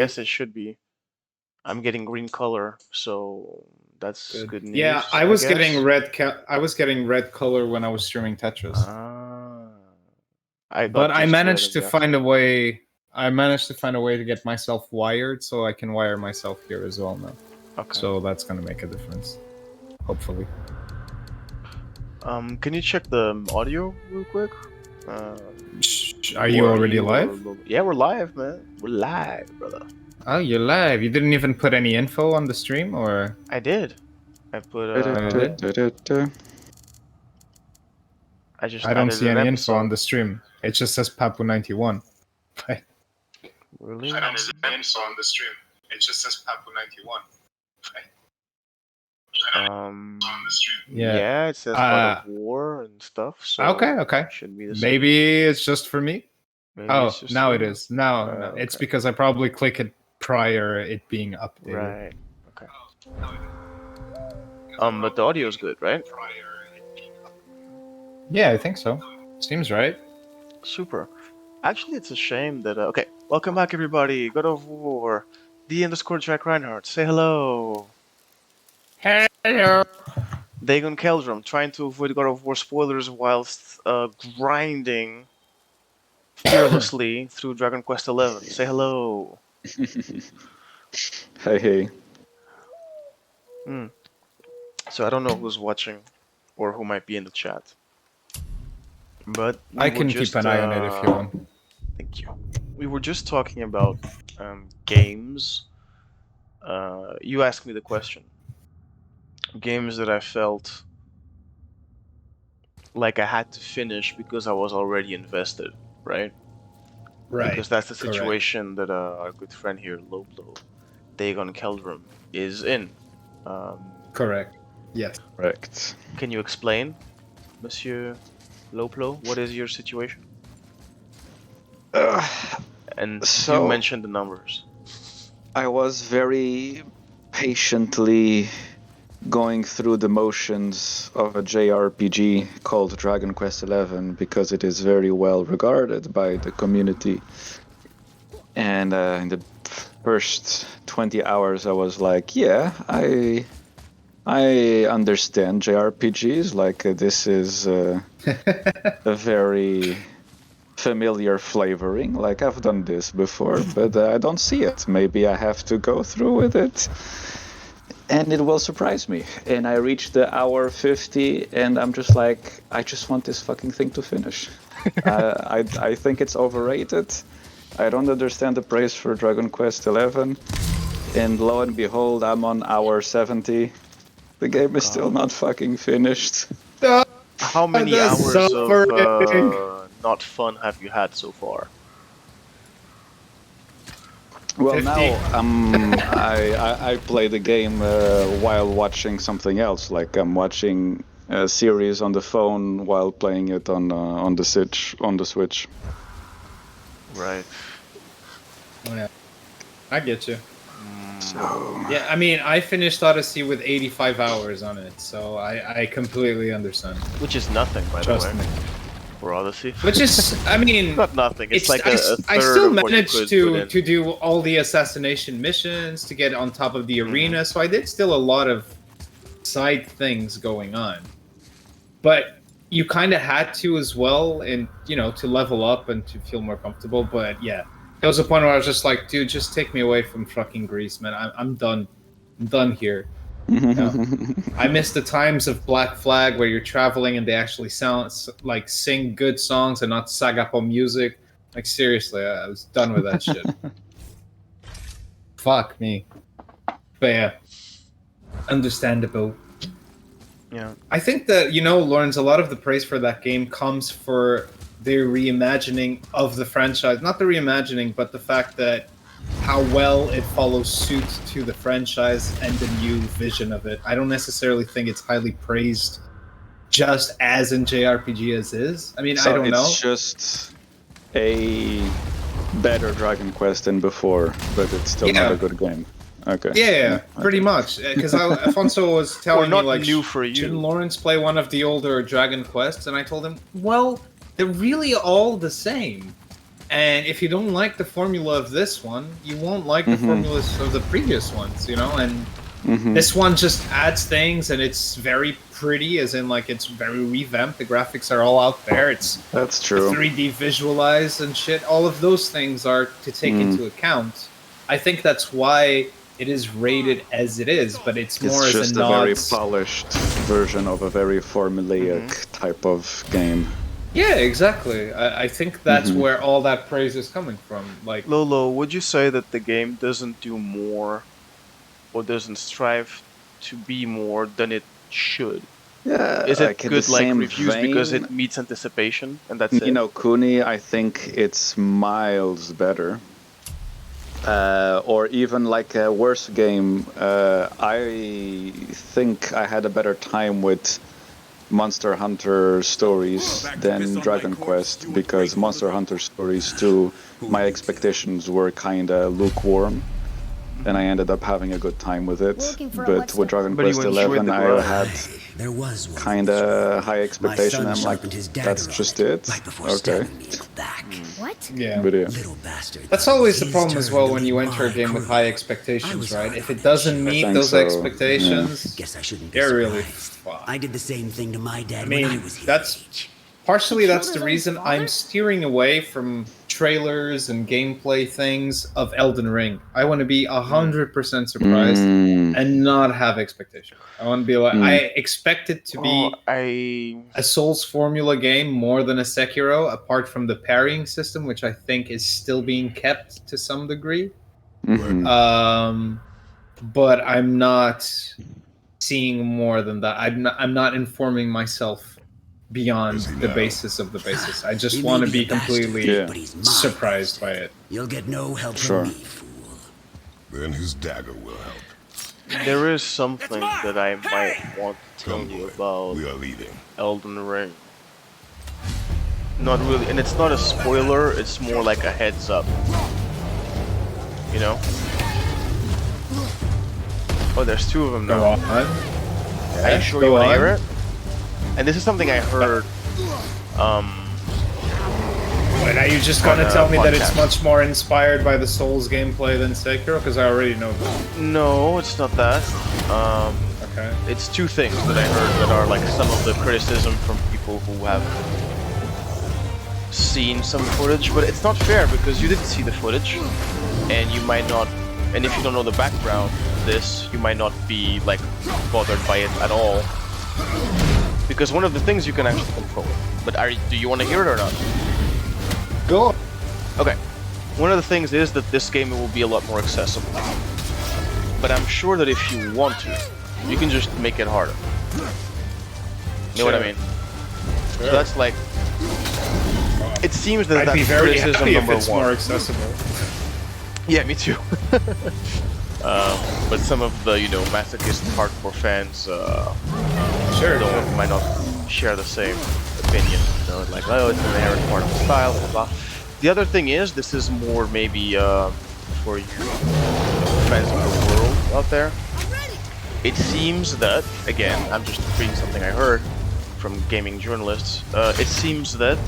guess it should be. I'm getting green color, so that's good news. Yeah, I was guess. getting red. I was getting red color when I was streaming Tetris. But I managed to find a way. I managed to find a way to get myself wired, so I can wire myself here as well now. Okay. So that's gonna make a difference, hopefully. Can you check the audio real quick? Are you already live? Yeah, we're live, man. We're live, brother. Oh, you're live. You didn't even put any info on the stream, or? I did. I put. I don't see any info on the stream. It just says Papu91. Really? I don't see any info on the stream. It just says Papu91. Yeah, it says God of War and stuff. So okay. Should be the same. Maybe it's just for me. Maybe now it is. No, it's because I probably click it prior it being updated. Right. Okay. But the audio is good, right? Yeah, I think so. Seems right. Super. Actually, it's a shame that. Okay, welcome back, everybody. God of War, _Jack Reinhardt. Say hello. Hello. Dagon Keldrum, trying to avoid God of War spoilers whilst grinding fearlessly through Dragon Quest XI. Say hello. Hey. So I don't know who's watching or who might be in the chat. But I can keep an eye on it if you want. Thank you. We were just talking about games. You asked me the question. Games that I felt like I had to finish because I was already invested, right? Right. Because that's the situation that our good friend here, Loblo, Dagon Keldrum, is in. Correct. Yes. Correct. Can you explain, Monsieur Loplo, what is your situation? And you mentioned the numbers. I was very patiently going through the motions of a JRPG called Dragon Quest XI because it is very well regarded by the community. And in the first 20 hours I was like, yeah, I understand JRPGs, like this is a very familiar flavoring, like I've done this before, but I don't see it. Maybe I have to go through with it. And it will surprise me. And I reached the hour 50 and I'm just like, I just want this fucking thing to finish. I think it's overrated. I don't understand the praise for Dragon Quest XI. And lo and behold, I'm on hour 70. The game is still not fucking finished. How many hours of not fun have you had so far? Well, 50. Now I play the game while watching something else. Like I'm watching a series on the phone while playing it on the Switch. Right. Oh, yeah. I get you. So yeah, I mean, I finished Odyssey with 85 hours on it, so I completely understand. Which is nothing, by the way. For Odyssey. Which is, I mean, not nothing. It's like a third I still of what managed you could to do all the assassination missions, to get on top of the arena, so I did still a lot of side things going on. But you kind of had to as well, and to level up and to feel more comfortable. But yeah, there was a point where I was just like, dude, just take me away from fucking Greece, man. I'm done. I'm done here. I miss the times of Black Flag where you're traveling and they actually sing good songs and not Sagapo music. Like seriously, I was done with that shit. Fuck me. But yeah, understandable. Yeah. I think that Lawrence, a lot of the praise for that game comes for the reimagining of the franchise. Not the reimagining, but the fact that how well it follows suit to the franchise and the new vision of it. I don't necessarily think it's highly praised just as in JRPG as is. I mean, I don't know. It's just a better Dragon Quest than before, but it's still not a good game. Okay. Yeah, pretty much. Because Afonso was telling me, like, new for you. Shouldn't Lawrence play one of the older Dragon Quests? And I told him, well, they're really all the same. And if you don't like the formula of this one, you won't like the formulas of the previous ones, you know? And this one just adds things, and it's very pretty, as in, like, it's very revamped. The graphics are all out there. That's The true. 3D visualized and shit. All of those things are to take into account. I think that's why it is rated as it is, but it's more It's as just a a very nod. polished version of a very formulaic type of game. Yeah, exactly. I think that's where all that praise is coming from. Like, Lolo, would you say that the game doesn't do more, or doesn't strive to be more than it should? Yeah, Is it like in good the like same reviews because vein, it meets anticipation and that's you it? know, Kuni, I think it's miles better. Or even like a worse game. I think I had a better time with Monster Hunter Stories than Dragon Quest, because Monster Hunter Stories 2, my expectations were kinda lukewarm, and I ended up having a good time with it. But with Dragon But you Quest enjoyed 11, the I grind. had There was one kinda high My expectation. son I'm like, sharpened his dagger that's on just it, it? right before Okay. stabbing me in the back. What? yeah. But yeah. Little bastard. That's thought it always was the his problem as turn well to when lead you enter a my game with crew. high I expectations, was right? hard If on it doesn't him. meet think those so, yeah. expectations, Guess I shouldn't be you're really surprised. fucked. I did the same thing to my dad I when I mean, was here. that's partially He that's killed the his own reason father? I'm steering away from trailers and gameplay things of Elden Ring. I want to be 100% surprised and not have expectations. I want to be like, I expect it to be a Souls formula game more than a Sekiro, apart from the parrying system, which I think is still being kept to some degree. But I'm not seeing more than that. I'm not informing myself beyond the basis of the basis. I just He want may to be be a bastard, completely Yeah. but he's my surprised by bastard. it. You'll get no help Sure. from me, fool. Then his dagger will help. There is something that I might want to tell Come, you boy. about We are leaving. Elden Ring. Not really, and it's not a spoiler, it's more like a heads up. You know? Oh, there's two of them Go now. on. Are you sure go you want to on. hear it? And this is something I heard, But are you just On gonna a tell me that it's podcast. much more inspired by the Souls gameplay than Sekiro? Because I already know that. no, it's not that. Okay. It's two things that I heard that are like some of the criticism from people who have seen some footage, but it's not fair because you didn't see the footage, and you might not, and if you don't know the background of this, you might not be like bothered by it at all. Because one of the things you can actually control. But do you want to hear it or not? Go on. Okay. One of the things is that this game will be a lot more accessible. But I'm sure that if you want to, you can just make it harder. You know what I Sure. mean? So that's like... It seems that I'd be that's very criticism happy if number it's one. more accessible. Yeah, me too. But some of the, masochist hardcore fans Sure. might not share the same opinion. Like, oh, it's an inherent part of the style, blah, blah. The other thing is, this is more maybe for you fans of the world out there. It seems that, again, I'm just reading something I heard from gaming journalists. It seems that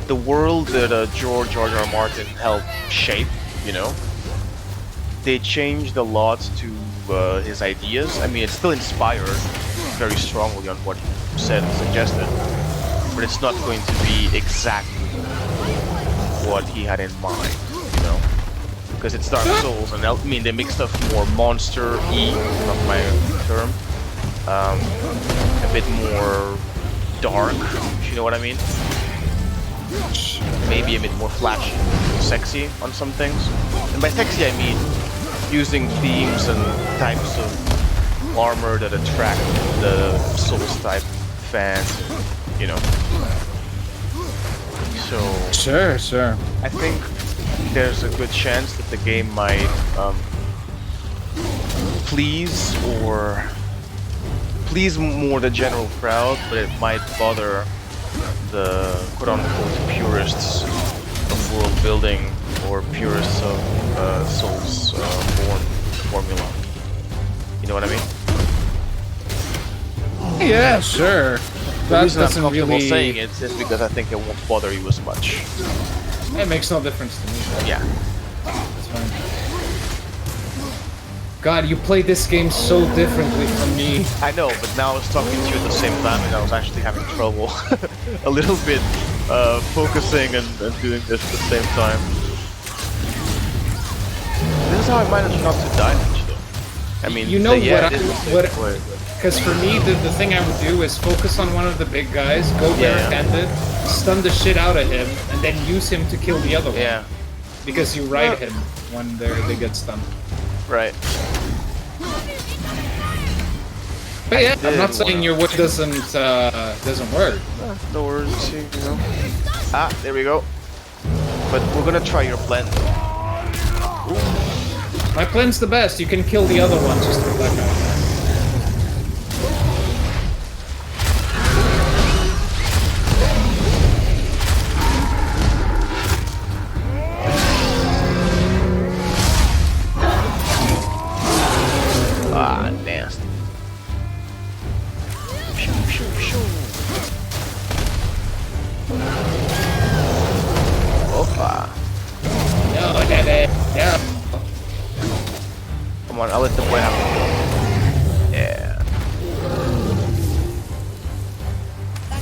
the world that George R.R. Martin helped shape, they changed a lot to his ideas. I mean, it's still inspired very strongly on what he said and suggested, but it's not going to be exactly what he had in mind, because it's Dark Souls, and I mean, they make stuff more monster-y, not my term, a bit more dark, if you know what I mean. Maybe a bit more flashy, sexy on some things. And by sexy, I mean using themes and types of armor that attract the Souls type fans, So Sure. I think there's a good chance that the game might please more the general crowd, but it might bother the quote-unquote purists of world building or purists of Souls born formula. You know what I mean? Yeah, sure. The That reason I'm doesn't comfortable really. saying it is because I think it won't bother you as much. It makes no difference to me. Yeah. It's fine. God, you play this game so differently from me. I know, but now I was talking to you at the same time, and I was actually having trouble a little bit focusing and doing this at the same time. This is how I managed not to die, actually. I mean, You know yeah, what because for me, the thing I would do is focus on one of the big guys, go barehanded, stun the shit out of him, and then use him to kill the other one. Yeah, Because you ride him when they get stunned. right. But yeah, I'm not saying your whip doesn't work. No worries, you know. Ah, there we go. But we're gonna try your blend. My plan's the best. You can kill the other one just with that guy. Ah, nasty. Opa. No, no. Come on, I'll let the boy have it. Yeah.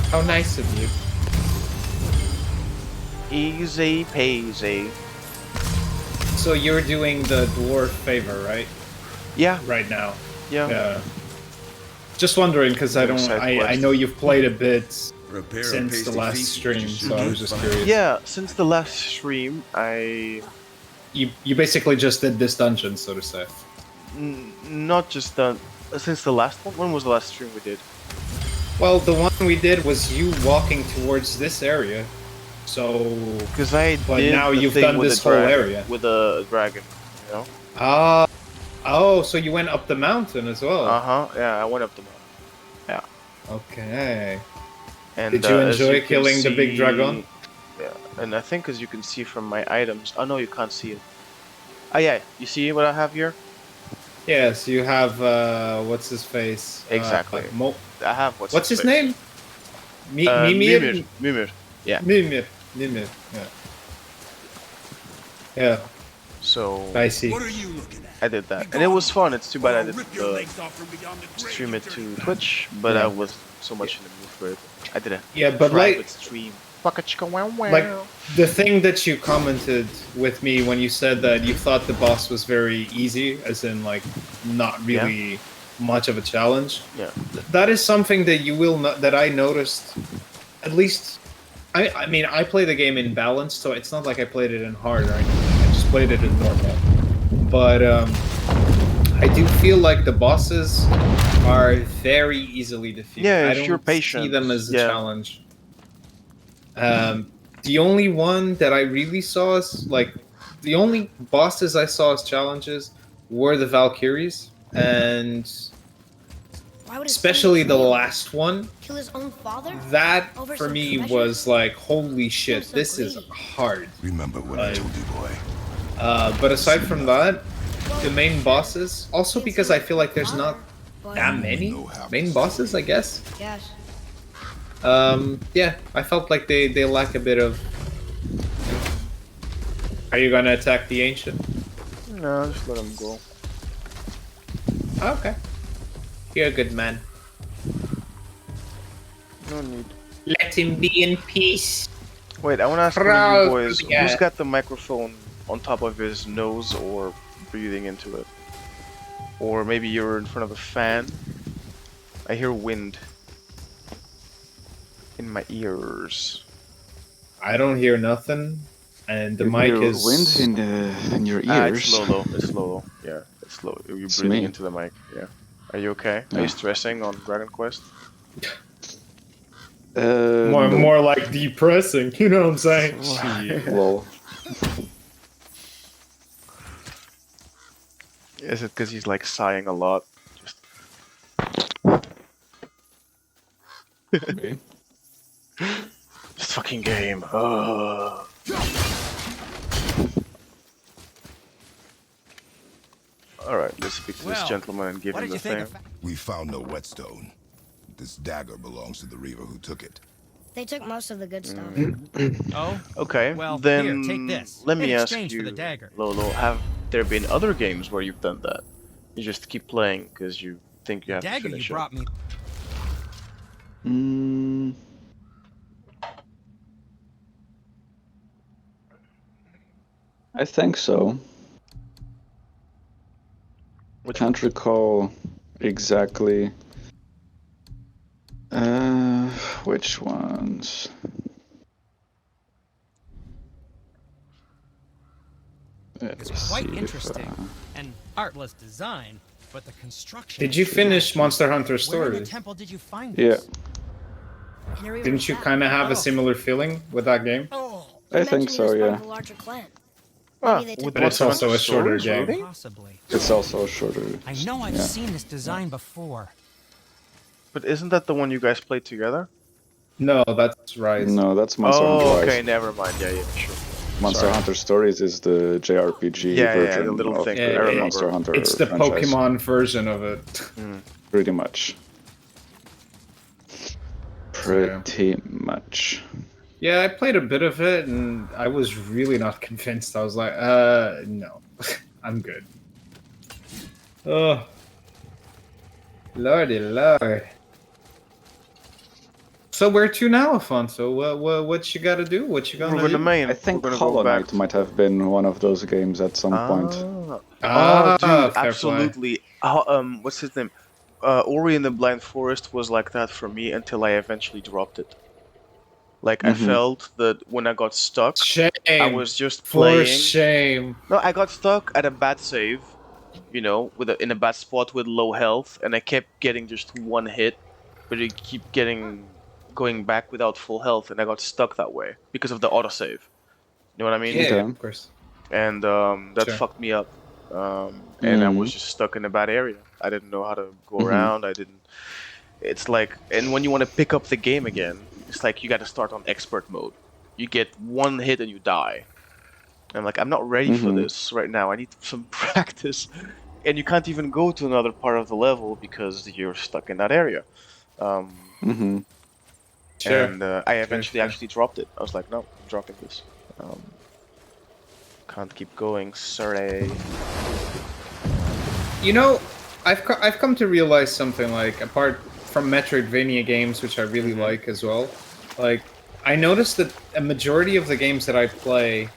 How nice of you. Easy peasy. So you're doing the dwarf favor, right? Yeah, Right now. yeah. Yeah. Just wondering, because I know you've played a bit Prepare since the last stream, so I was just curious. Yeah, since the last stream, You basically just did this dungeon, so to say. not just the since the last one. When was the last stream we did? Well, the one we did was you walking towards this area. So, Because I but did now the you've thing done with this the whole dragon, area. with a dragon. You know. So you went up the mountain as well. Yeah, I went up the mountain. Okay. And Did you as enjoy can killing the big see- dragon? Yeah, and I think as you can see from my items, oh no, you can't see it. Oh yeah, you see what I have here? Yes, you have what's his face? Exactly. I have What's his face? name? Mimir. Mimir. Mimir. Yeah. Mimir. Yeah. Yeah, So I see. What are you looking at? I did that, and it was fun. It's too bad I Rip didn't your legs off from beyond the grave. stream it to Twitch, but Yeah. I was so much in the mood for it. I did a Yeah, but private stream. like the thing that you commented with me when you said that you thought the boss was very easy, as in like not really much of a challenge. Yeah. That is something that you will not that I noticed. At least, I mean, I play the game in balance, so it's not like I played it in hard or anything. I just played it in normal. But I do feel like the bosses are very easily defeated. Yeah, I if don't you're see patient, them as a yeah. challenge. The only one that I really saw as like the only bosses I saw as challenges were the Valkyries, and Why would his especially son the kill- last one. kill his own father? That Over for some me treasure? was like, holy shit, so this is greedy. hard. Remember what I told you, boy. But aside from that, the main bosses, also because I feel like there's not that many main bosses, I guess. Yes. Yeah, I felt like they lack a bit of. Are you gonna attack the ancient? No, just let him go. Okay. You're a good man. No need. Let him be in peace. Wait, I want to ask one of Proud you boys, to be who's a- got the microphone on top of his nose or breathing into it? Or maybe you're in front of a fan? I hear wind in my ears. I don't hear nothing, and the You mic hear is. wind in your ears. It's low though. It's low. Yeah, it's low. You're It's breathing me. into the mic. Yeah. Are you okay? Are Yeah. you stressing on Dragon Quest? More, No. more like depressing. You know what I'm saying? Lol. Is it because he's like sighing a lot? Just Okay. this fucking game. Ugh. All right, let's speak to this Well, gentleman and give what him did the you think thing. of We found no whetstone. This dagger belongs to the reaver who took it. They took most of the good stuff. Oh, Okay, well, then here, take this. let me In ask exchange you, for the dagger. Lolo, have there been other games where you've done that? You just keep playing because you think you The have to dagger you finish it. brought me. Mm, I think so. Which Can't recall exactly. Which ones? It's Let's quite see if, interesting. An artless design, but the construction. Did you is finish trashy. Monster Hunter Where in the Stories? temple did you find Yeah. this? Here we were Didn't you set. kind of have Oh. a similar feeling with that game? Oh, You I think mentioned he was so, part yeah. of a larger clan. Ah, Maybe they took with But the it's Monster also Hunter a shorter Stories, game. really? possibly. It's also shorter. I know I've yeah. seen this design before. But isn't that the one you guys played together? No, that's Rise. No, that's Monster Hunter Oh, Rise. okay, never mind. Yeah, yeah, sure. Monster Sorry. Hunter Stories is the JRPG Yeah, yeah, version the little of thing. Yeah, the I remember. Monster Hunter It's the franchise. Pokemon version of it. Pretty much. Pretty much. Yeah, I played a bit of it, and I was really not convinced. I was like, no, I'm good. Oh, lordy lord. So where to now, Afonso? What you gotta do? What you We're gonna gonna do? main. I think We're gonna Hollow go back. Knight might have been one of those games at some point. Oh, Ah, dude, fair absolutely. What's his name? Ori and the Blind Forest was like that for me until I eventually dropped it. Like I Mhm. felt that when I got stuck, Shame. I was just For playing. shame. No, I got stuck at a bad save, you know, in a bad spot with low health, and I kept getting just one hit, but you keep going back without full health, and I got stuck that way because of the autosave. You know what I mean? Yeah, Okay. of course. And that Sure. fucked me up. And I was Mhm. just stuck in a bad area. I didn't know how to go Mhm. around. I didn't. It's like, and when you want to pick up the game again, it's like you got to start on expert mode. You get one hit and you die. I'm like, I'm not ready for Mhm. this right now. I need some practice. And you can't even go to another part of the level because you're stuck in that area. Um, Mhm. Sure. and I eventually sure. actually dropped it. I was like, no, I'm dropping this. Can't keep going, sorry. You know, I've come to realize something, like, apart from Metroidvania games, which I really like as well. Like, I noticed that a majority of the games that I play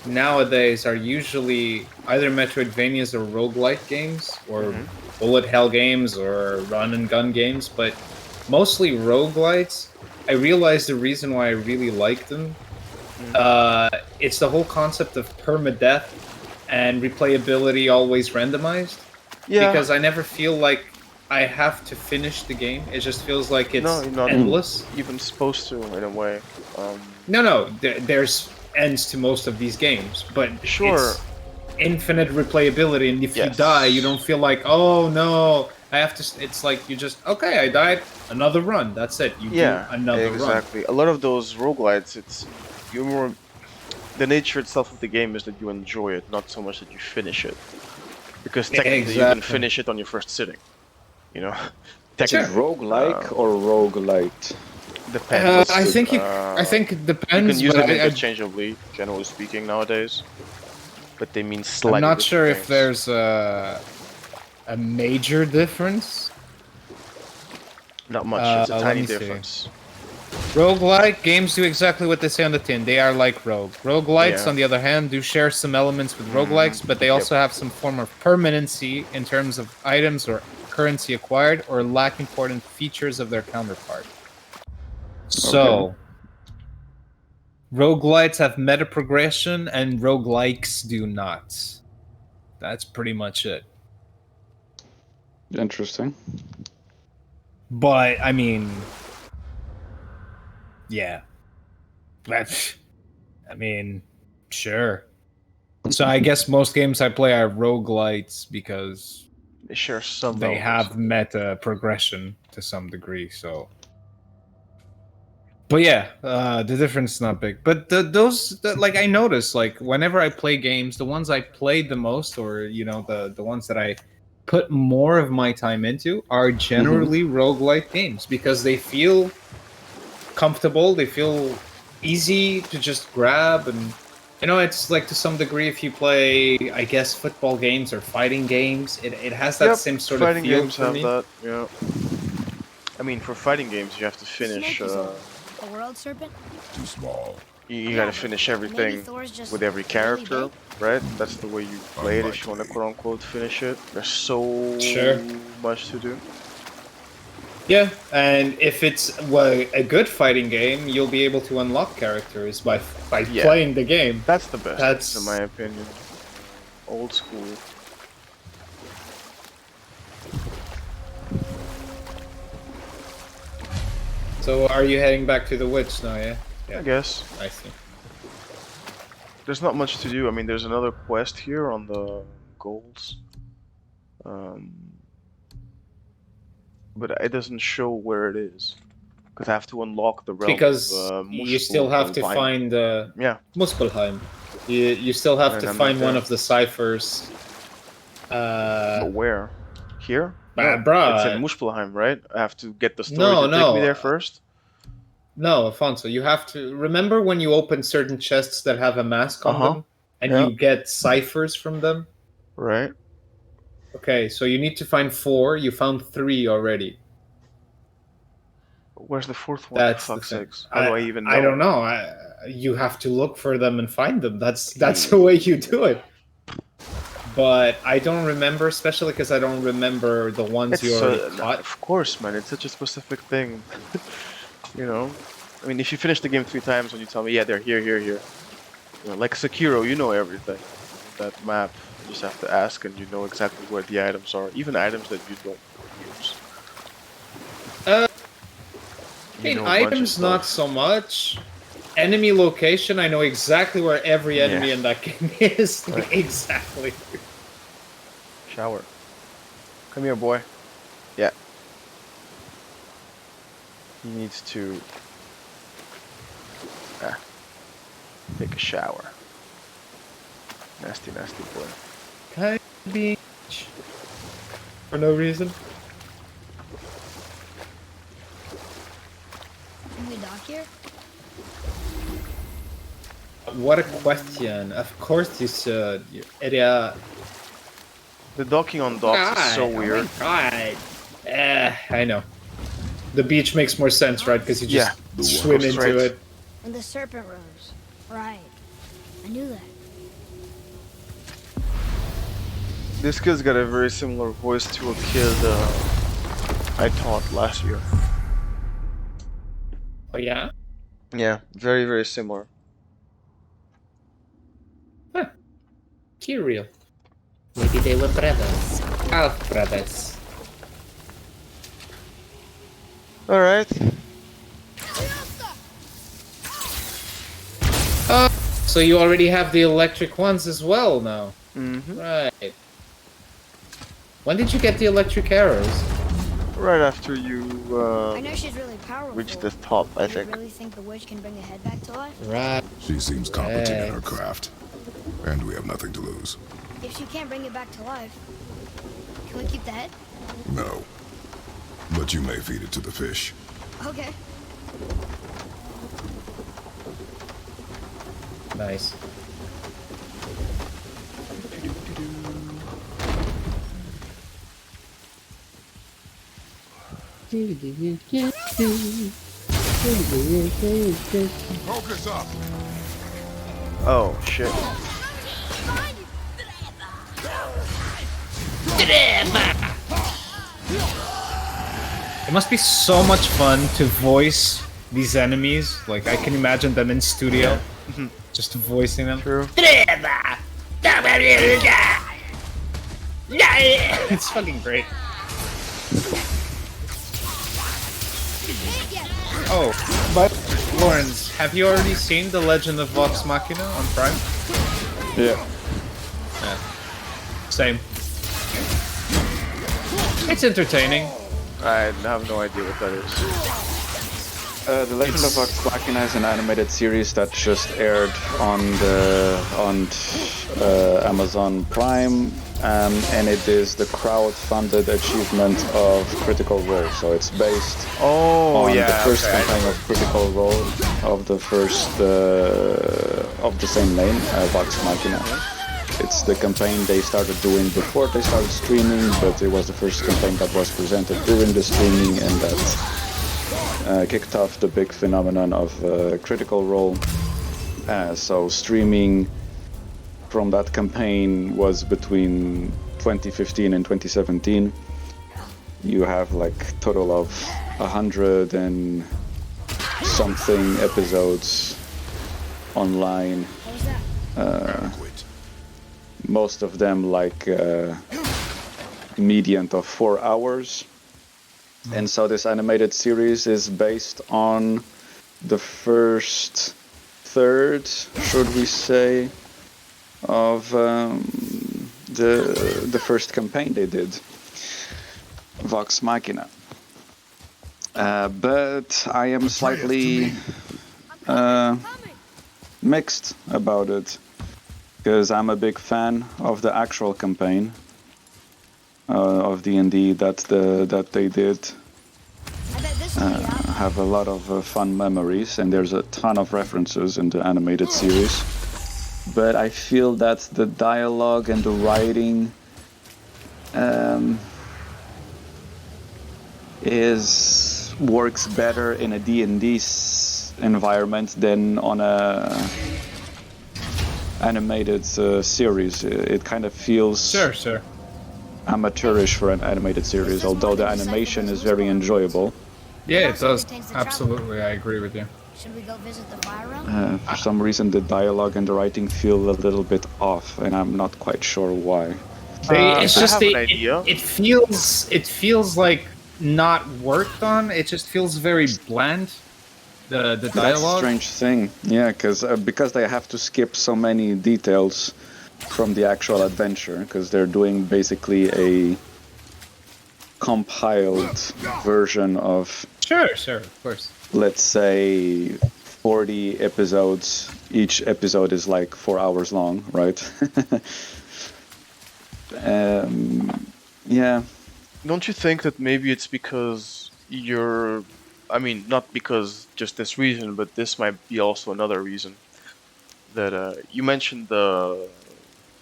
nowadays are usually either Metroidvanias or roguelike games, or bullet hell games, or run and gun games, but mostly roguelites. I realized the reason why I really like them. It's the whole concept of permadeath and replayability always randomized. Yeah. Because I never feel like I have to finish the game. It just feels like it's No, you're not endless. even supposed to, in a way. No, there's ends to most of these games, but Sure. it's infinite replayability, and if you Yes. die, you don't feel like, oh no, I have to. It's like you just, okay, I died, another run. That's it. You Yeah, do another run. exactly. A lot of those roguelites, it's you're more. The nature itself of the game is that you enjoy it, not so much that you finish it. Because technically, you can Exactly. finish it on your first sitting. You know, Is it technically roguelike or roguelite? depends. I think I think it You depends. can use but them I, interchangeably, generally speaking, nowadays. But they mean slightly I'm not different sure if things. there's a major difference. Not much. It's a let tiny me see. difference. Roguelike games do exactly what they say on the tin. They are like Rogue. Roguelites, Yeah. on the other hand, do share some elements with roguelikes, but they also have some form of permanency in terms of items or currency acquired, or lack important features of their counterpart. So, roguelites have meta progression, and roguelikes do not. That's pretty much it. Interesting. But, I mean, yeah. I mean, sure. So I guess most games I play are roguelites because They share some they elements. have meta progression to some degree. So, but yeah, the difference is not big. But like I notice, like whenever I play games, the ones I played the most, or the ones that I put more of my time into, are generally roguelite games because they feel comfortable. They feel easy to just grab, and you know, it's like to some degree, if you play, I guess, football games or fighting games, it has that Yep, same sort of fighting feel games for have me. that. Yeah. I mean, for fighting games, you have to The finish. snake is a world serpent. Too small. You Yeah, gotta but finish maybe everything Thor's just with every really character, big? right? That's the way you play it if you want to Unlikely. quote unquote finish it. There's so Sure. much to do. Yeah, and if it's a good fighting game, you'll be able to unlock characters by Yeah. playing the game. That's the best, That's in my opinion. Old school. So are you heading back to the witch now? Yeah. I guess. I see. There's not much to do. I mean, there's another quest here on the goals. But it doesn't show where it is. Because I have to unlock the realm Because of you still have to find Yeah. Muspelheim. You still have And to I'm not find one there. of the ciphers. But where? Here? Bruh. It's in Muspelheim, right? I have to get the story No, to take no. me there first? No, Afonso, you have to remember when you open certain chests that have a mask on Uh-huh. them, and Yeah. you get ciphers from them. Right? Okay, so you need to find 4. You found 3 already. Where's the fourth one? That's For the fuck's thing. sakes. How do I even know? I don't know. You have to look for them and find them. That's the way you do it. But I don't remember, especially because I don't remember the ones you already caught. Of course, man. It's such a specific thing. You know? I mean, if you finish the game 3 times and you tell me, yeah, they're here, here, here. You know, like Sekiro, you know everything. That map, you just have to ask and you know exactly where the items are. Even items that you don't use. I mean, items not so much. Enemy location, I know exactly where every enemy Yeah. in that game is. Like, Right. exactly. Shower. Come here, boy. Yeah. He needs to take a shower. Nasty, nasty boy. Kind of beach. For no reason. Can we dock here? What a question. Of course you should, you idiot. The docking on docks is so weird. God. I know. The beach makes more sense, right? Because you just Yeah. swim Go into straight. it. And the serpent rose. Right. I knew that. This kid's got a very similar voice to a kid I taught last year. Oh yeah? Yeah, very, very similar. Real. Maybe they were brothers. Half brothers. Alright. So you already have the electric ones as well now. Mm-hmm. Right. When did you get the electric arrows? Right after you I know she's really powerful. reach the top, I Do you think. really think the witch can bring the head back to life? Right. She seems competent in her Right. craft. And we have nothing to lose. If she can't bring it back to life, can we keep the head? No. But you may feed it to the fish. Okay. Nice. Focus up! Oh, shit. It must be so much fun to voice these enemies. Like, I can imagine them in studio. Just voicing them. True. It's fucking great. Oh, but Lawrence, have you already seen The Legend of Vox Machina on Prime? Yeah. Same. It's entertaining. I have no idea what that is. The Legend of Vox Machina is an animated series that just aired on Amazon Prime and it is the crowd-funded achievement of Critical Role. So it's based on the first campaign of Critical Role of the first of the same name, Vox Machina. It's the campaign they started doing before they started streaming, but it was the first campaign that was presented during the streaming, and that kicked off the big phenomenon of Critical Role. So streaming from that campaign was between 2015 and 2017. You have like total of 100 and something episodes online. What was that? Most of them like median of 4 hours. And so this animated series is based on the first third, should we say, of the first campaign they did, Vox Machina. But I am slightly mixed about it, because I'm a big fan of the actual campaign of D&D that they did. I bet this will be out. Have a lot of fun memories, and there's a ton of references in the animated series. But I feel that the dialogue and the writing works better in a D&D environment than on a animated series. It kind of feels Sure. amateurish for an animated series, although the animation is very enjoyable. Yeah, it does. Absolutely, I agree with you. Should we go visit the fire room? For some reason, the dialogue and the writing feel a little bit off, and I'm not quite sure why. It's I just have an idea. it feels like not worked on. It just feels very bland. The That's a dialogue. strange thing, yeah, because they have to skip so many details from the actual adventure, because they're doing basically a compiled version of, Sure, of course. let's say, 40 episodes. Each episode is like 4 hours long, right? Yeah. Don't you think that maybe it's because not because just this reason, but this might be also another reason that you mentioned the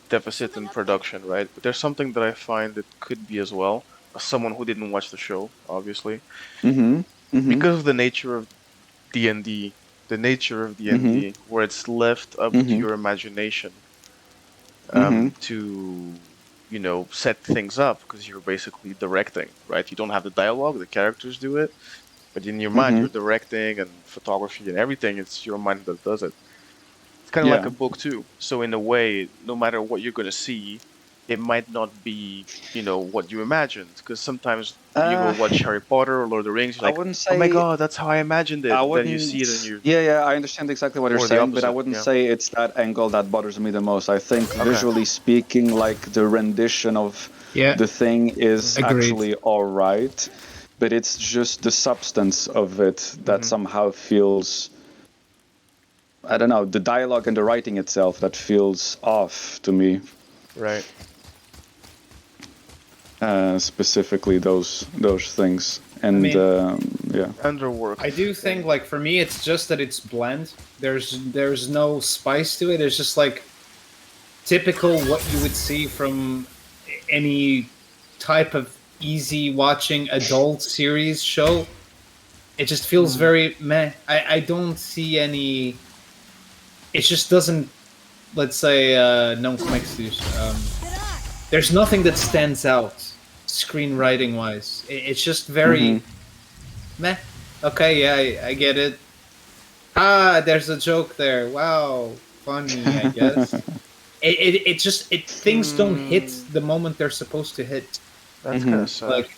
deficit in production, right? But there's something that I find that could be as well, as someone who didn't watch the show, obviously, because of the nature of D&D, where it's left up to your imagination to, set things up, because you're basically directing, right? You don't have the dialogue, the characters do it, but in your mind, you're directing, and photography and everything, it's your mind that does it. It's kind of like a book too. So in a way, no matter what you're going to see, it might not be, what you imagined. Because sometimes you go watch Harry Potter or Lord of the Rings, you're like, oh my god, that's how I imagined it. Then you see it and you... Yeah, I understand exactly what you're Or the saying, but I opposite, wouldn't yeah. say it's that angle that bothers me the most. I think visually speaking, like the rendition of the thing is Agreed. actually alright, but it's just the substance of it that somehow feels... I don't know, the dialogue and the writing itself that feels off to me. Right. Specifically those things, and Underwork. I do think, like, for me, it's just that it's bland. There's no spice to it. It's just like typical what you would see from any type of easy watching adult series show. It just feels very meh. I don't see any. It just doesn't. Let's say não como é que se diz? There's nothing that stands out screenwriting wise. It's just very meh. Okay, yeah, I get it. There's a joke there. Wow, funny, I guess. Things don't hit the moment they're supposed to hit. That's kind of sad. Like,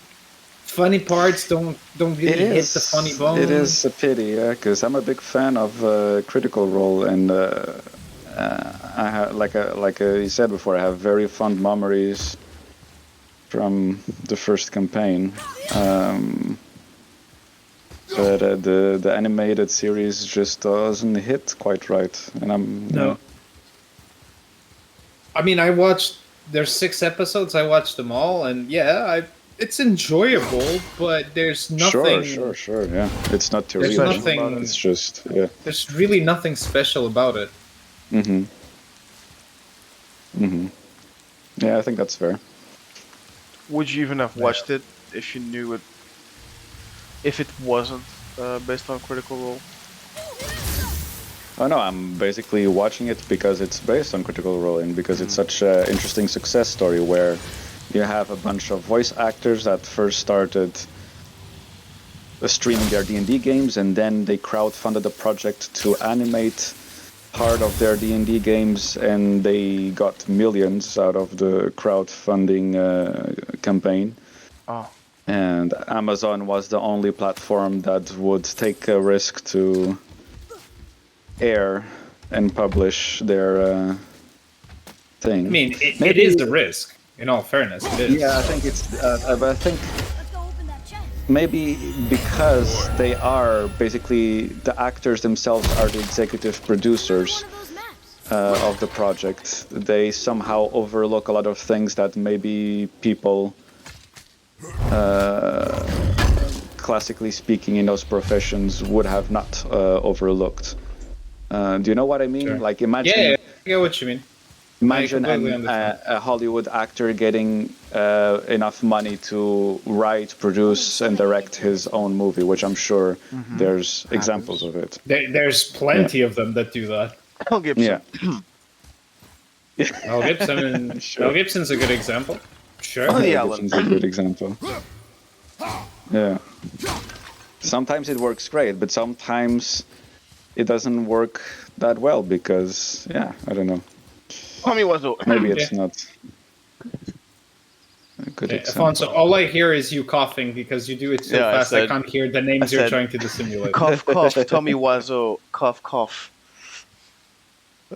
funny parts don't really hit the funny bone. It is a pity, because I'm a big fan of Critical Role, and I have, like you said before, I have very fond memories from the first campaign. But the animated series just doesn't hit quite right, and No. I mean, I watched there's 6 episodes. I watched them all, and it's enjoyable, but there's nothing. Sure. Yeah, it's not too There's real. nothing. It's just yeah. There's really nothing special about it. Yeah, I think that's fair. Would you even have watched it if you knew it? If it wasn't based on Critical Role? Oh no, I'm basically watching it because it's based on Critical Role and because it's such an interesting success story where you have a bunch of voice actors that first started streaming their D&D games, and then they crowdfunded a project to animate part of their D&D games, and they got millions out of the crowdfunding campaign. Oh. And Amazon was the only platform that would take a risk to air and publish their thing. I mean, it is a risk. In all fairness, it is. Yeah, I think it's. But I think Let's go open that chest. maybe because they are basically the actors themselves are the executive producers One of those maps. of the project. They somehow overlook a lot of things that maybe people, classically speaking, in those professions would have not overlooked. Do you know what I mean? Sure. Like imagine. Yeah, I get what you mean. Imagine I completely understand. a Hollywood actor getting enough money to write, produce, and direct his own movie, which I'm sure there's examples of it. There's plenty of them that do that. Mel Gibson. Yeah. Mel Gibson and Sure. Mel Gibson's a good example. Sure. Oh, yeah. It's a good example. Yeah. Sometimes it works great, but sometimes it doesn't work that well because, yeah, I don't know. Tommy Wiseau. Maybe it's not a good Yeah, example. Alfonso, all I hear is you coughing because you do it so Yeah, I fast I said- can't hear the names I you're said- trying to dissimulate. Cough, cough. Tommy Wiseau. Cough, cough.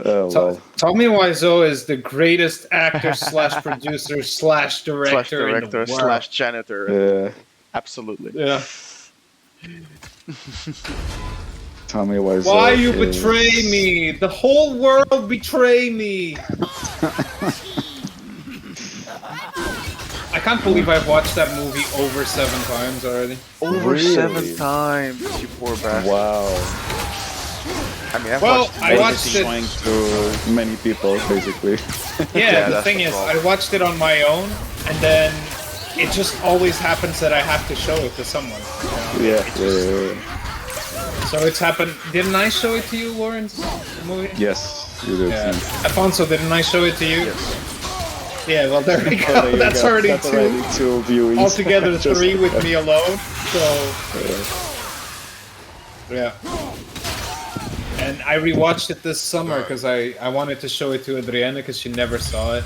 Oh, well. Tommy Wiseau is the greatest actor slash producer slash director, Slash director, in the world. slash janitor. Yeah. Absolutely. Yeah. Tommy Wiseau. Why you is- betray me? The whole world betray me. I can't believe I've watched that movie over 7 times already. Over Really? 7 times, you poor bastard. Wow. I mean, I've Well, watched I most watched of it- Showing to many people, basically. Yeah, the that's thing the is, problem. I watched it on my own, and then it just always happens that I have to show it to someone. Yeah. So it's happened. Didn't I show it to you, Lawrence? The movie? Yes, you did. Yeah. yeah. Alfonso, didn't I show it to you? Yeah, well, there we go. Oh, there you That's go. already That's two. already 2 viewings. Altogether, Just- 3 with me alone. So, yeah. And I rewatched it this summer because I wanted to show it to Adriana because she never saw it.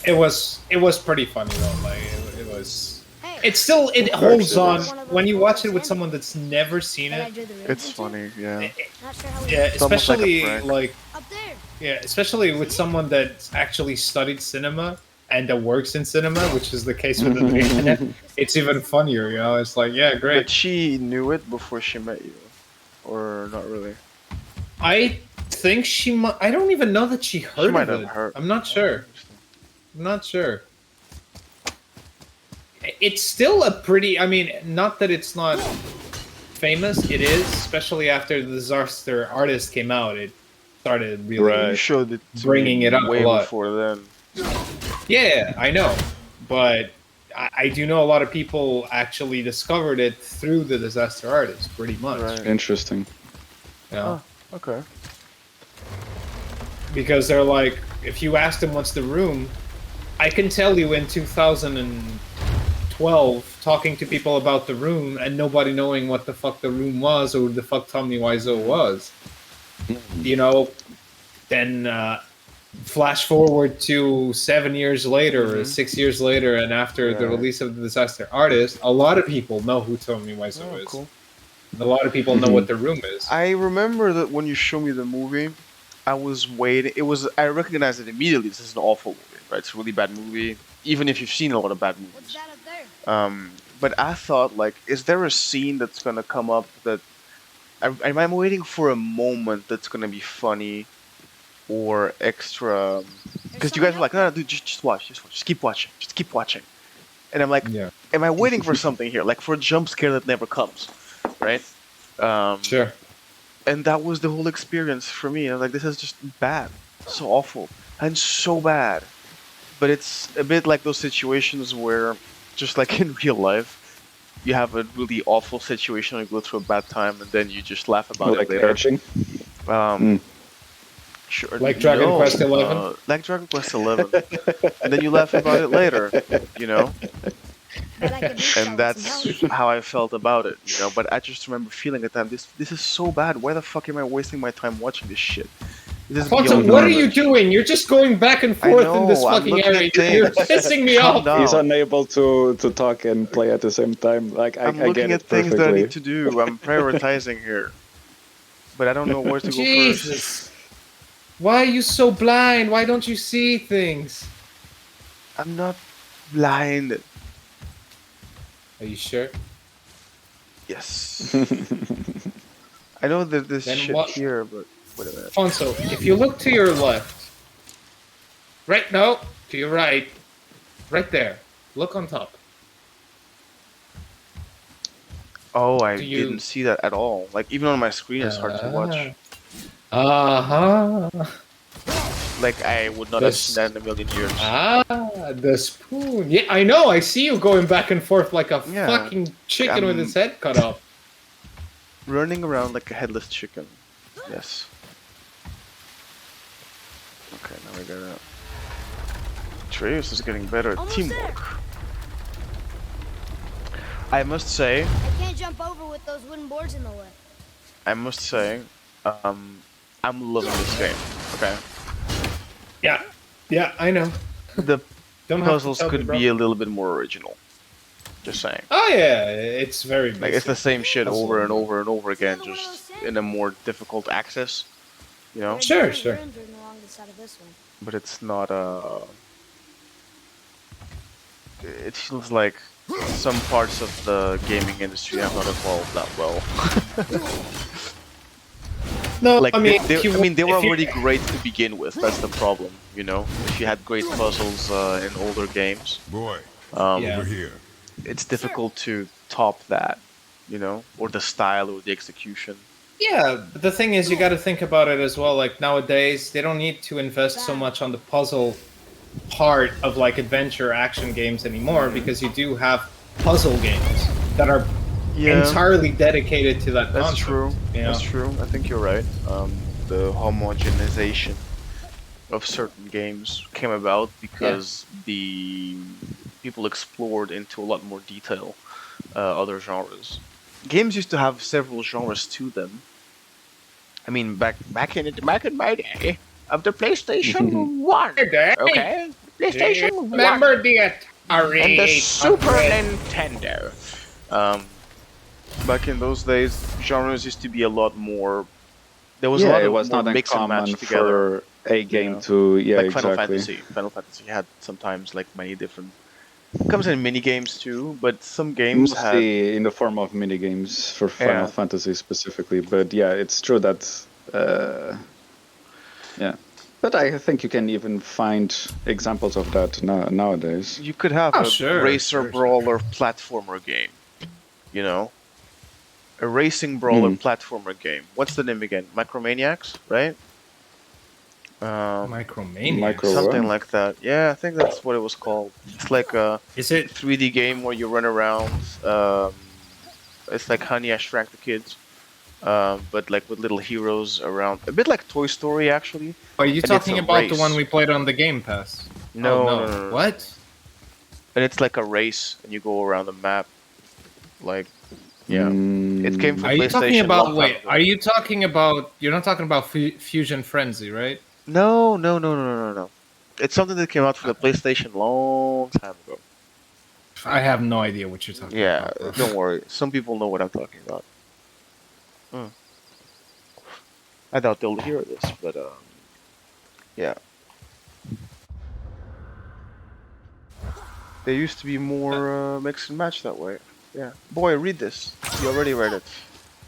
It was pretty funny though. Like it was. It's still it holds it on is. when you watch it with someone that's never seen That I it. drew the ribbon It's to? funny, yeah. Not sure how we Yeah, It's almost like a especially prank. like Up there. yeah, especially with someone that's actually studied cinema and that works in cinema, which is the case with Adriana. It's even funnier, you know. It's like yeah, But great. she knew it before she met you. Or not really. I think she might. I don't even know that she heard might of have it. heard. I'm not sure. I'm not sure. It's still a pretty. I mean, not that it's not famous. It is, especially after the Disaster Artist came out. It started really. Right. You showed it to Bringing me it up a way lot. before then. Yeah, I know, but I do know a lot of people actually discovered it through the Disaster Artist, pretty much. Right. Interesting. Yeah. Okay. Because they're like, if you ask them what's the room, I can tell you in 2012, talking to people about the room and nobody knowing what the fuck the room was or who the fuck Tommy Wiseau was. You know, then flash forward to 7 years later or 6 years later, and after the Yeah. release of the Disaster Artist, a lot of people know who Tommy Wiseau Oh, is. cool. A lot of people know what the room is. I remember that when you showed me the movie, I was waiting. I recognized it immediately. This is an awful movie, right? It's a really bad movie, even if you've seen a lot of bad What's movies. that up there? But I thought, like, is there a scene that's gonna come up that I'm waiting for a moment that's gonna be funny or extra Because you guys were like, no, dude, just watch, just keep watching, just keep watching. And I'm like, Yeah. am I waiting for something here? Like for a jump scare that never comes, right? Sure. And that was the whole experience for me. I was like, this is just bad, so awful, and so bad. But it's a bit like those situations where, just like in real life, you have a really awful situation, you go through a bad time, and then you just laugh about Like it later. urging. Sure. Like Dragon Quest 11? Like Dragon Quest 11. And then you laugh about it later, you know? Bet I could reach And out with some that's help. how I felt about it, you know? But I just remember feeling at the time, this is so bad. Why the fuck am I wasting my time watching this shit? This is Alfonso, beyond what are you knowledge. doing? You're just going back and I forth in this know, I'm fucking looking area. at You're things. pissing me Calm off. down. He's unable to talk and play at the same time. Like I'm I looking get at it things that I perfectly. need to do. I'm prioritizing here. But I don't know where to go first. Jesus. Why are you so blind? Why don't you see things? I'm not blind. Are you sure? Yes. I know that there's Then shit what- here, but wait a minute. Alfonso, if you look to your left, right, no, to your right, right there, look on top. Oh, I Do you- didn't see that at all. Like, even on my screen, it's hard to watch. Uh-huh. Like, I would not have seen that in a million years. Ah, the spoon. Yeah, I know. I see you going back and forth like a Yeah. fucking chicken with its head cut off. Running around like a headless chicken. Yes. Okay, now we got it. Atreus is getting better at Almost teamwork. I must say, I can't jump over with those wooden boards in the way. I'm loving this game. Okay. Yeah, I know. The Don't have to puzzles tell me, could bro. be a little bit more original. Just saying. Oh yeah, it's very Like, it's the basic. same shit Puzzle. over and over and over again, just in a more difficult access. You know? Sure, There are sure. rooms written along the side of this one. But it's not it feels like some parts of the gaming industry have not evolved that well. No, Like I mean, they if you- were if you- already great to begin with. That's the problem, you know. If you had great puzzles in older games, Boy, Yeah. over here. it's difficult to top that, you know, or the style or the execution. Yeah, but the thing is, you got to think about it as well. Like nowadays, they don't need to invest so much on the puzzle part of like adventure action games anymore because you do have puzzle games that are entirely dedicated to that. That's concept, true. you know? That's true. I think you're right. The homogenization of certain games came about because the people explored into a lot more detail other genres. Games used to have several genres to them. I mean, back in my day of the PlayStation 1. Okay, PlayStation 1 Remember the Atari and the Super 800? Nintendo. Back in those days, genres used to be a lot more. There was a Yeah, lot it of was more not mix and uncommon match together. for a game know, to Like Final exactly. Fantasy. Final Fantasy had sometimes like many different. Comes in mini games too, but some games had. Mostly in the form of mini games for Final Yeah. Fantasy specifically. But yeah, it's true that yeah. But I think you can even find examples of that nowadays. You could have Oh, a sure, racer sure. brawler platformer game. You know, a racing brawler platformer game. What's the name again? Micromaniacs, right? Micromania. Micro- Something what? like that. Yeah, I think that's what it was called. It's like a Is it? 3D game where you run around. It's like Honey, I Shrank the Kids, but like with little heroes around. A bit like Toy Story, actually. Are you And it's talking a about the race. one we played on the Game Pass? No, Oh, no. What? And it's like a race, and you go around the map. Like, yeah, it came from Are you talking PlayStation a about? long time Wait, ago. are you talking about? You're not talking about Fusion Frenzy, right? No. It's something that came out for the PlayStation long time ago. I have no idea what you're talking Yeah, about. bro. don't worry. Some people know what I'm talking about. I doubt they'll hear this, but yeah. There used to be more mix and match that way. Yeah. Boy, read this. You already read it.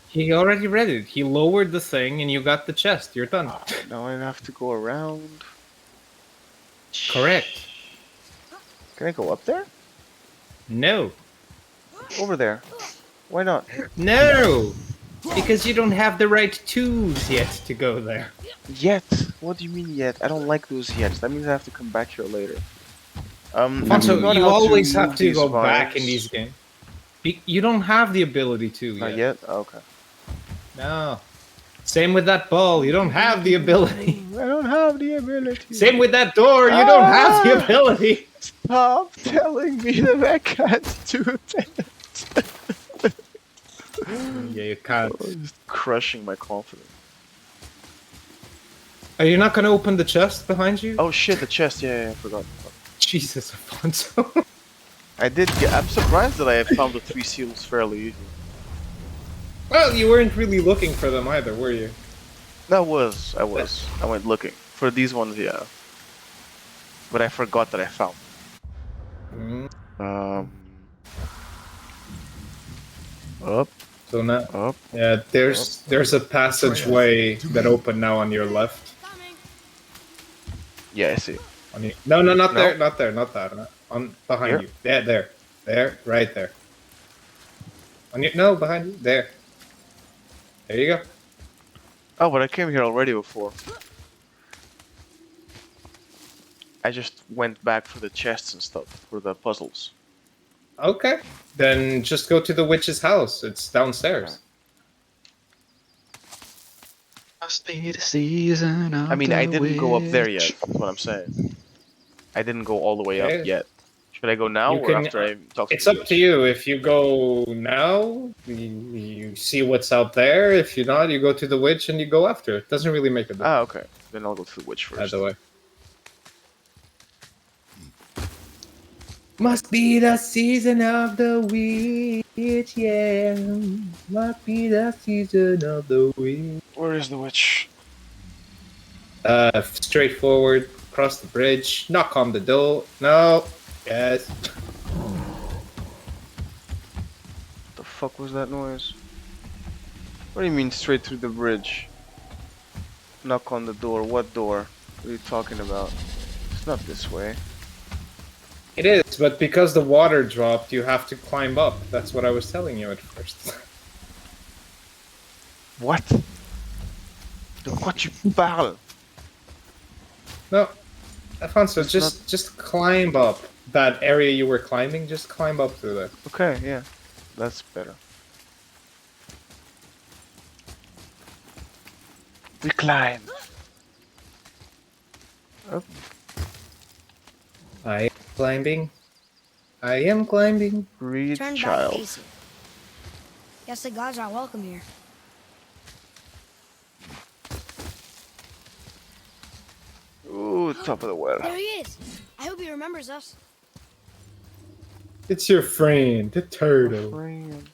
He already read it. He lowered the thing, and you got the chest. You're done. Now I have to go around. Correct. Can I go up there? No. Over there. Why not? No! Because you don't have the right tools yet to go there. Yet? What do you mean yet? I don't like those yets. That means I have to come back here later. I Also, forgot you how always move have to these go back in vines. these games. You don't have the ability to Not yet. yet? Oh, okay. No. Same with that ball. You don't have the ability. I don't have the ability. Same with that door. You don't have the ability. Stop telling me that I can't do that. Yeah, you can't. Just crushing my confidence. Are you not going to open the chest behind you? Oh shit, the chest. Yeah, I forgot. Jesus, Alfonso. I'm surprised that I found the 3 seals fairly easy. Well, you weren't really looking for them either, were you? I was. I went looking. For these ones, yeah. But I forgot that I found them. Up, So now, up. yeah, there's a passageway that opened now on your left. Yeah, I see. On you. No, not No? there, not there, not that. On behind Here? you. There, right there. On you, no, behind you. There. There you go. Oh, but I came here already before. I just went back for the chests and stuff, for the puzzles. Okay. Then just go to the witch's house. It's downstairs. Must be the season of I mean, I the didn't go up there yet, witch. that's what I'm saying. I didn't go all the way Okay. up yet. Should I go now You or can- after I talk to It's up to you. If you go now, you see what's out there. If you're not, you go to the witch and you go after. It doesn't really make a difference, Ah, okay. Then I'll go to the witch first. either way. Must be the season of the witch, yeah. Must be the season of the witch. Where is the witch? Straight forward, cross the bridge, knock on the door. No. Yes. What the fuck was that noise? What do you mean straight through the bridge? Knock on the door. What door? What are you talking about? It's not this way. It is, but because the water dropped, you have to climb up. That's what I was telling you at first. What? De quoi tu parles? No, Alfonso, It's just climb up that area you were climbing. Just climb up through there. Okay, yeah. That's better. We climb. Up. I am climbing. I am climbing. Read Turn back child. AC. Guess the gods are welcome here. Ooh, top of the well. There he is. I hope he remembers us. It's your friend, the turtle. Friend.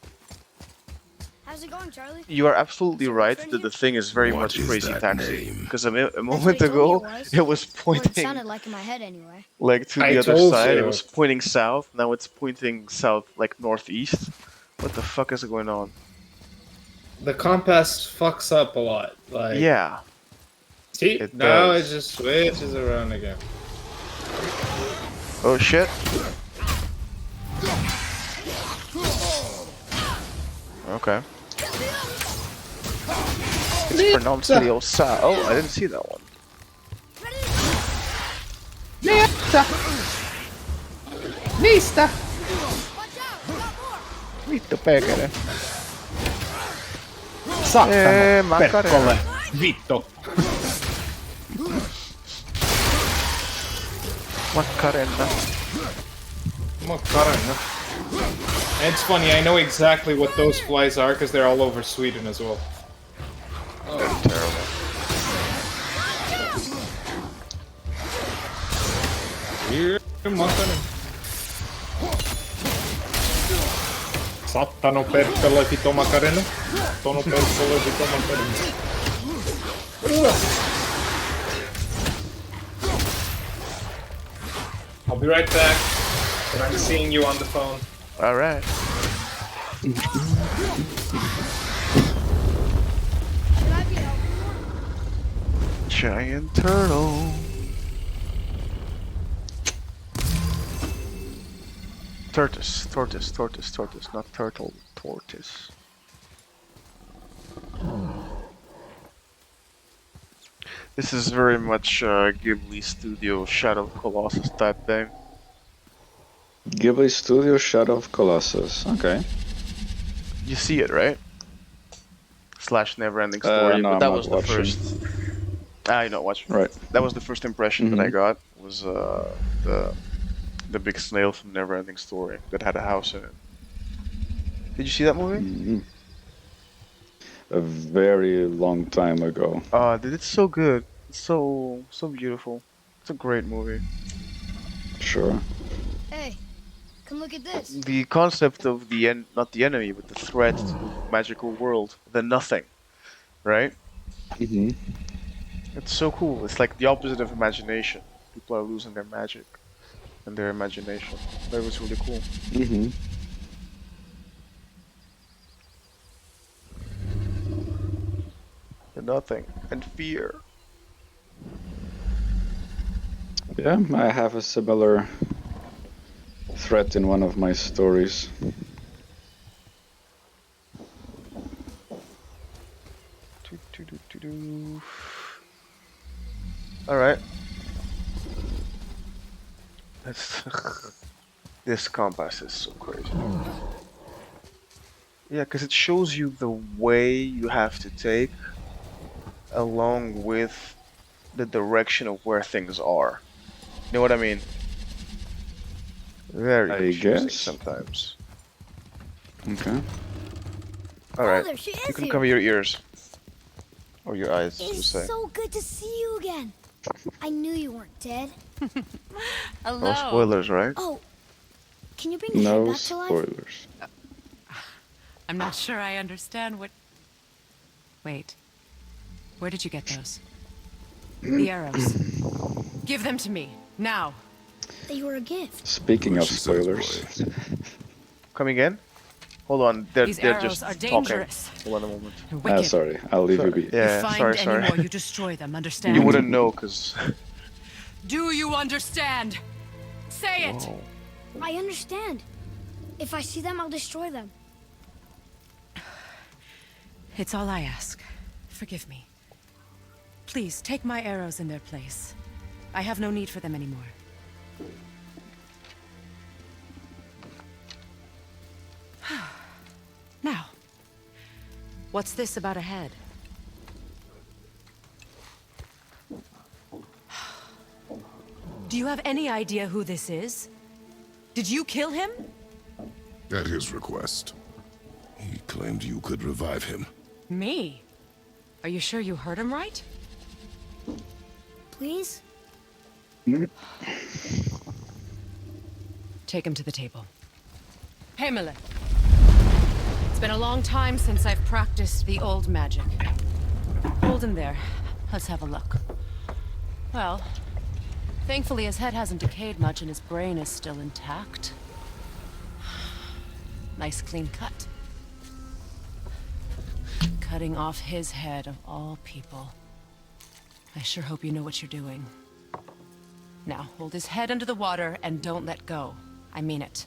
How's it going, Charlie? You are absolutely So we're right friends that the here? thing is very What much is Crazy that Taxi. name? Because a what moment he told ago, me it was. it was Well, it pointing sounded like in my head anyway. like to I the other told side. It you. was pointing south. Now it's pointing south, like northeast. What the fuck is going on? The compass fucks up a lot. Like, Yeah. see, it now it does. just switches around again. Oh shit. Okay. It's pronounced Liosa. Oh, I didn't see that one. Lista. Watch out! We got more! Vittu pekele. Saatana. Macarena. Perkele. Vittu. Macarena. Macarena. And it's funny, I know exactly what those flies are because they're all over Sweden as well. That's terrible. Here, Macarena. Sattano perkele fito Macarena. Tono perkele fito Macarena. I'll be right back, but I'm seeing you on the phone. Alright. Should I be helping you? Giant turtle. Tortoise, not turtle, tortoise. This is very much Ghibli Studio Shadow of Colossus type thing. Ghibli Studio Shadow of Colossus. Okay. You see it, right? Slash Neverending Story, No, but I'm that not was the watching. first. I know watch. Right. That was the first impression that I Mhm. got. Was the big snail from Neverending Story that had a house in it. Did you see that movie? Mhm. A very long time ago. Dude, it's so good. It's so beautiful. It's a great movie. Sure. Hey, come look at this. The concept of not the enemy, but the threat to the magical world, the nothing, right? Hmm. It's so cool. It's like the opposite of imagination. People are losing their magic and their imagination. That was really cool. Hmm. The nothing and fear. Yeah, I have a similar threat in one of my stories. All right. That's this compass is so crazy. Yeah, because it shows you the way you have to take along with the direction of where things are. You know what I mean? Very I confusing guess. sometimes. Okay. All right, there she you is can here. cover your ears or your eyes, as we It's say. so good to see you again. I knew you weren't dead. Hello. No spoilers, right? Oh, can you bring the head No back to life? spoilers. I'm not sure I understand what... Wait. Where did you get those? The arrows. Give them to me, now. They were a gift. Speaking What of she says, spoilers. Coming in? Hold on, they're These they're arrows just are talking. dangerous. Hold on a moment. They're wicked. Sorry, I'll leave you be. You Yeah, find sorry. any more, you destroy them, understand? You wouldn't know, cause. Do you understand? Say it! Whoa. I understand. If I see them, I'll destroy them. It's all I ask. Forgive me. Please, take my arrows in their place. I have no need for them anymore. Now, what's this about a head? Do you have any idea who this is? Did you kill him? At his request. He claimed you could revive him. Me? Are you sure you heard him right? Please? Take him to the table. Pamela. It's been a long time since I've practiced the old magic. Hold him there. Let's have a look. Well, thankfully his head hasn't decayed much and his brain is still intact. Nice clean cut. Cutting off his head of all people. I sure hope you know what you're doing. Now, hold his head under the water and don't let go. I mean it.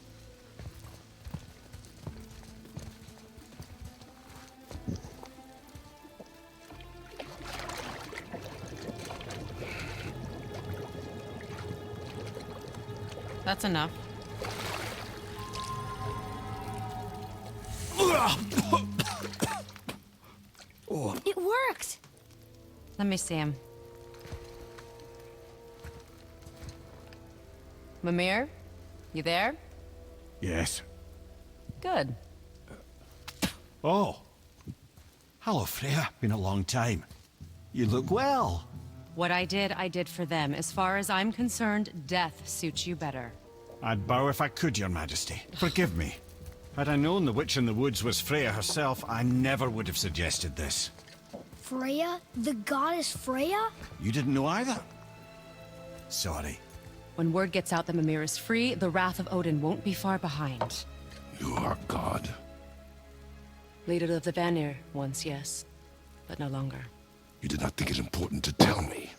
That's enough. It worked! Let me see him. Mimir? You there? Yes. Good. Oh. Hello, Freya. Been a long time. You look well. What I did for them. As far as I'm concerned, death suits you better. I'd bow if I could, Your Majesty. Forgive me. Had I known the witch in the woods was Freya herself, I never would have suggested this. Freya? The goddess Freya? You didn't know either? Sorry. When word gets out that Mimir is free, the wrath of Odin won't be far behind. You are God. Leader of the Vanir, once, yes. But no longer. You did not think it important to tell me.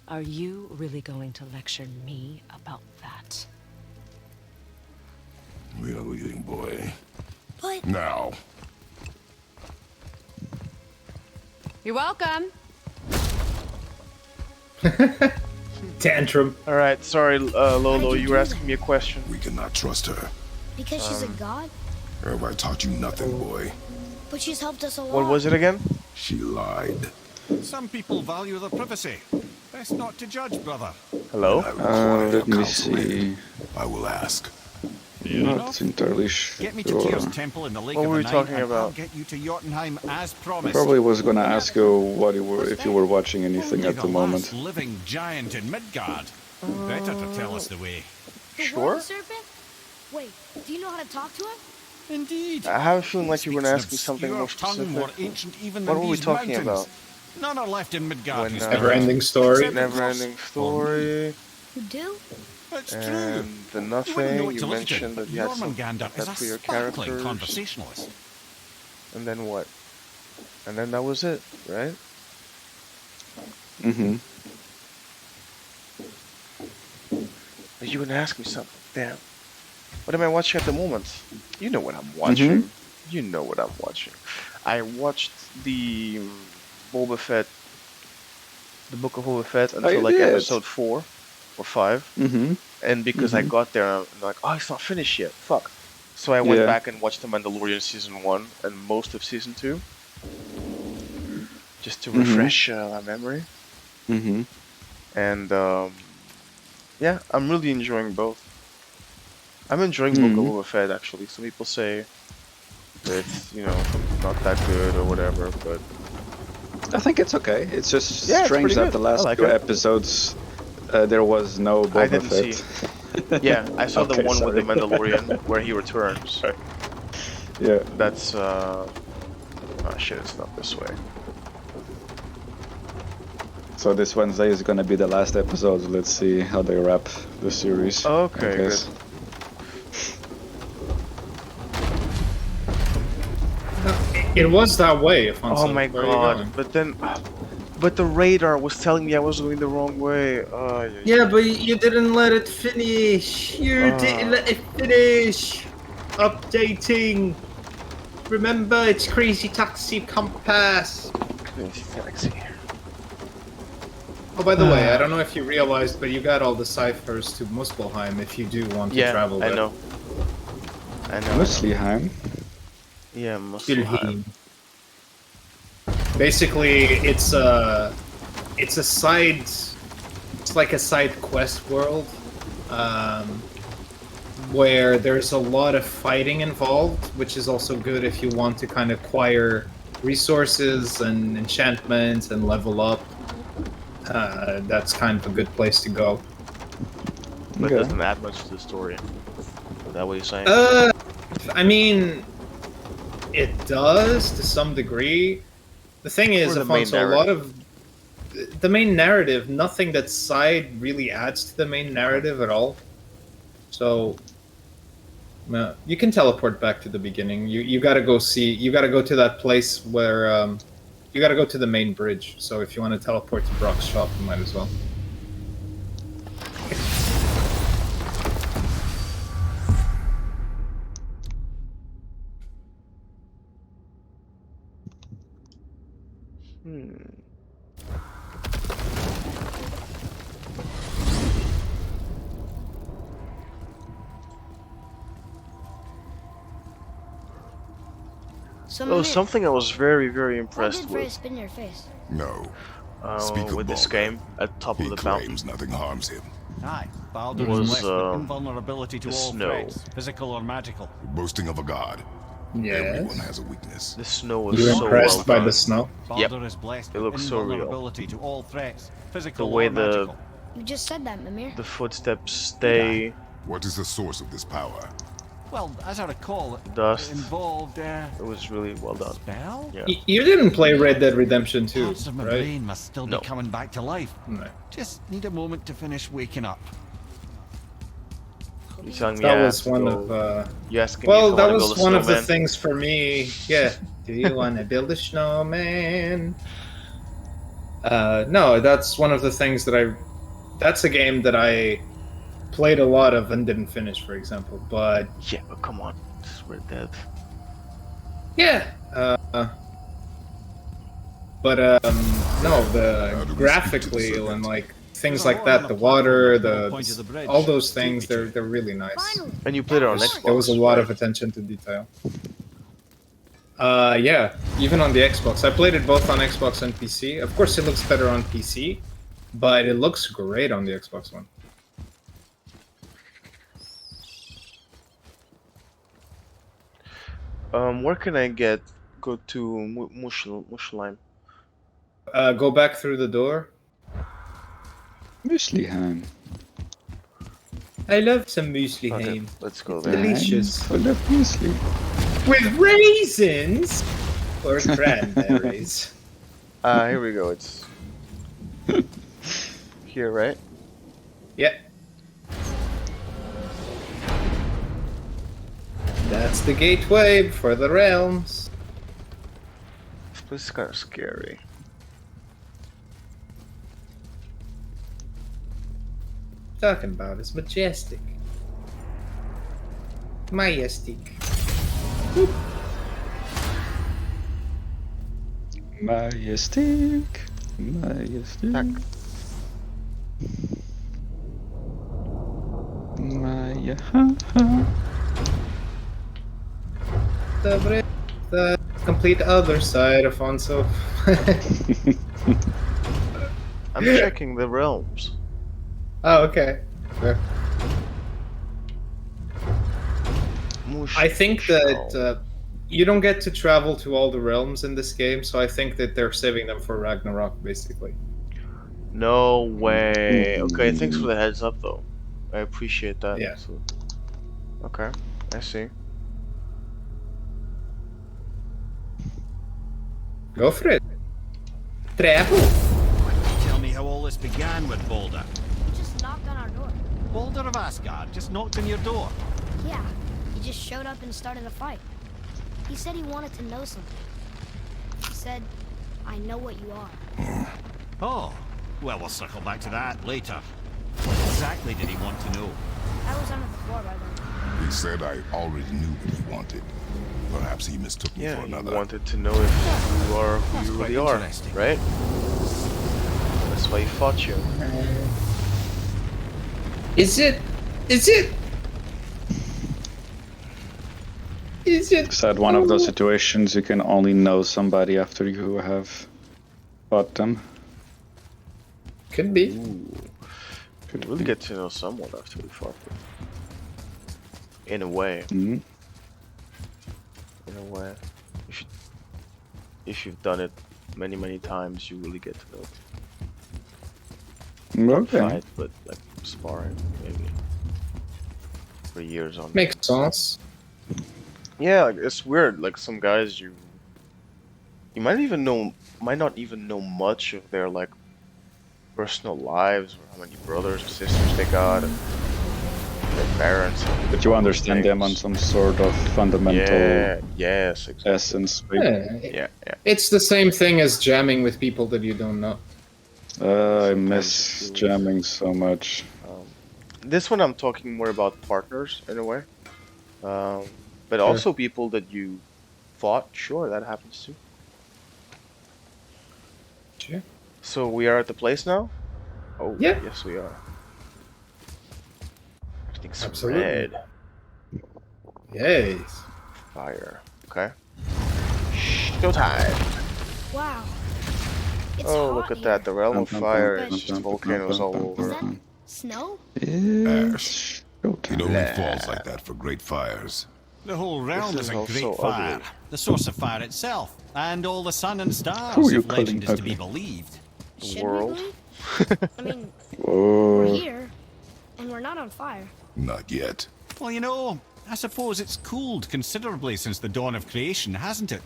Are you really going to lecture me about that? What? Now. You're welcome. Tantrum. All right, sorry, Lolo, you you do were asking that? me a question. We cannot trust her. Because she's a god? Have I taught you nothing, boy? But she's helped us a lot. What was it again? She lied. Some people value their privacy. Best not to judge, brother. Hello? I require Let me counsel, see. maiden. I will ask. Not entirely Get me to sure. Tyr's temple in the Lake What of were the we Nine, talking and I'll about? get you to Jotunheim as promised. Probably was gonna ask you what you were, if you were watching anything Only at the moment. last living giant in Midgard. Better to tell us the way. The Sure. water serpent? Wait, do you know how to talk to him? Indeed. I have a feeling like you were going to Speaks ask me something an more obscure tongue more specific. ancient even What than were we these talking mountains. about? None are left in Midgard. When, who speak Never-ending story. except Never-ending story, You do? It's true. and the You wouldn't know nothing, it you to look at it, mentioned but that you had some Jormungandr is that a for your sparkling characters. conversationalist. And then what? And then that was it, right? Mm-hmm. But you were gonna ask me something. Damn. What am I watching at the moment? You know what I'm watching. You know what I'm watching. I watched the Boba Fett, the Book of Boba Fett until you like did? episode 4 or 5. Mm-hmm. And because I got there, I'm like, oh, it's not finished yet. Fuck. So I went Yeah. back and watched The Mandalorian season 1 and most of season 2. Just to refresh my memory. Mm-hmm. And yeah, I'm really enjoying both. I'm enjoying Book of Boba Fett actually. Some people say that it's, you know, not that good or whatever, but I think it's okay. It's just Yeah, it's strange pretty that good. the I last like two it. episodes there was no Boba I didn't Fett. see. Yeah, I saw the Okay, one with the sorry. Mandalorian where he returns. Yeah. That's oh shit, it's not this way. So this Wednesday is gonna be the last episode. Let's see how they wrap the series. Okay, I guess. good. It was that way, Afonso. Oh my Where are you god! going? But then, but the radar was telling me I was going the wrong way. Yeah, but you didn't let it finish. You didn't let it finish. Updating. Remember, it's Crazy Taxi Compass. Taxi. Oh, by the way, I don't know if you realized, but you got all the ciphers to Muspelheim if you do want to Yeah, travel I there. know. I know. Muspelheim. Yeah, Muspelheim. Basically, it's a side, it's like a side quest world, where there's a lot of fighting involved, which is also good if you want to kind of acquire resources and enchantments and level up. That's kind of a good place to go. But it Okay. doesn't add much to the story. Is that what you're saying? I mean, it does to some degree. The thing is, Or the main Afonso, a lot of the main narrative, nothing that's side really adds to the main narrative at all. So, you can teleport back to the beginning. You gotta go see. You gotta go to that place where you gotta go to the main bridge. So if you want to teleport to Brock's shop, you might as well. So, Oh, Mimir, something I was very, very why impressed did Freya with spin your face? No. Speak of with this Baldur. game at top He of the mountain. claims nothing harms him. Aye, Baldur Was, is blessed with invulnerability to the all snow. threats, physical or magical. Boasting of a god. Everyone has a weakness. The snow was You're so impressed well by done. the snow? Baldur is blessed It with looks so real. invulnerability to all threats, physical way or magical. You just said that, Mimir. The footsteps stay. What is the source of this power? Well, as I recall, Dust. it involved It was really well done. spell? Yeah. You didn't play Red Dead Redemption 2, Parts of my right? brain must still No. be coming back to life. No. Just need a moment to finish waking up. You're telling me That I was have to one go- of. You asking Well, me if I that wanna was build a one of the snowman? things for me. Yeah. Do you want to build a snowman? No, that's one of the things that I. That's a game that I played a lot of and didn't finish, for example. But Yeah, but come on, it's Red Dead. Yeah. But no, the graphically and like things like that, the water, all those things, they're really nice. Finally. And you played it on That There was a Xbox, lot right? of attention to detail. Yeah, even on the Xbox. I played it both on Xbox and PC. Of course, it looks better on PC, but it looks great on the Xbox One. Where can I go to Mushline? Go back through the door. Muesliheim. I love some muesli Okay, ham. let's go It's there. delicious. Full of muesli. With raisins or cranberries. Here we go. It's here, right? Yeah. That's the gateway for the realms. This place is kind of scary. Talking about is majestic. Majestic. Majestic. Majestic. Tak. The complete other side, Afonso. I'm checking the realms. Oh, okay. Fair. I think that you don't get to travel to all the realms in this game, so I think that they're saving them for Ragnarok, basically. No way. Okay, thanks for the heads up, though. I appreciate that. Yeah. So, okay, I see. Go for it. Travel. Tell me how all this began with Balder. He just knocked on our door. Balder of Asgard just knocked on your door. Yeah, he just showed up and started a fight. He said he wanted to know something. He said, I know what you are. Oh, well, we'll circle back to that later. What exactly did he want to know? I was under the floor by then. He said I already knew what he wanted. Perhaps he mistook me Yeah, for he another. wanted to know if you are who That's you quite really are, interesting. right? That's why he fought you. Is it? Is it? Is it? Is that one of those situations you can only know somebody after you have fought them? Could be. You really get to know someone after we fought them. In a way. Mhm. In a way. If you've done it many times, you really get to know them. Okay. Fight, but like sparring, maybe. For years on. Makes sense. Yeah, like, it's weird. Like some guys, you might not even know much of their like personal lives or how many brothers or sisters they got and their parents. And But you all those understand them on things. some sort of fundamental Yeah. Yes. Exactly. essence. Maybe. Yeah, Yeah. it's the same thing as jamming with people that you don't know. I Sometimes miss it feels- jamming so much. This one I'm talking more about partners in a way, but also people that you fought. Sure, that happens too. Sure. So we are at the place now. Oh, Yeah. yes, we are. Everything's Absolutely. red. Yes. Fire. Okay. Showtime. Wow. It's Oh, hot look at here. that. The realm of fire is just Is volcanoes all over. that snow? It's It showtime. only falls like that for great fires. The whole realm This is is a also great fire. ugly. The source of fire itself, and all the sun and stars, Who are you if legend is calling to be ugly? believed. Should World. we believe? I mean, we're Whoa. here, and we're not on fire. Not yet. Well, you know, I suppose it's cooled considerably since the dawn of creation, hasn't it?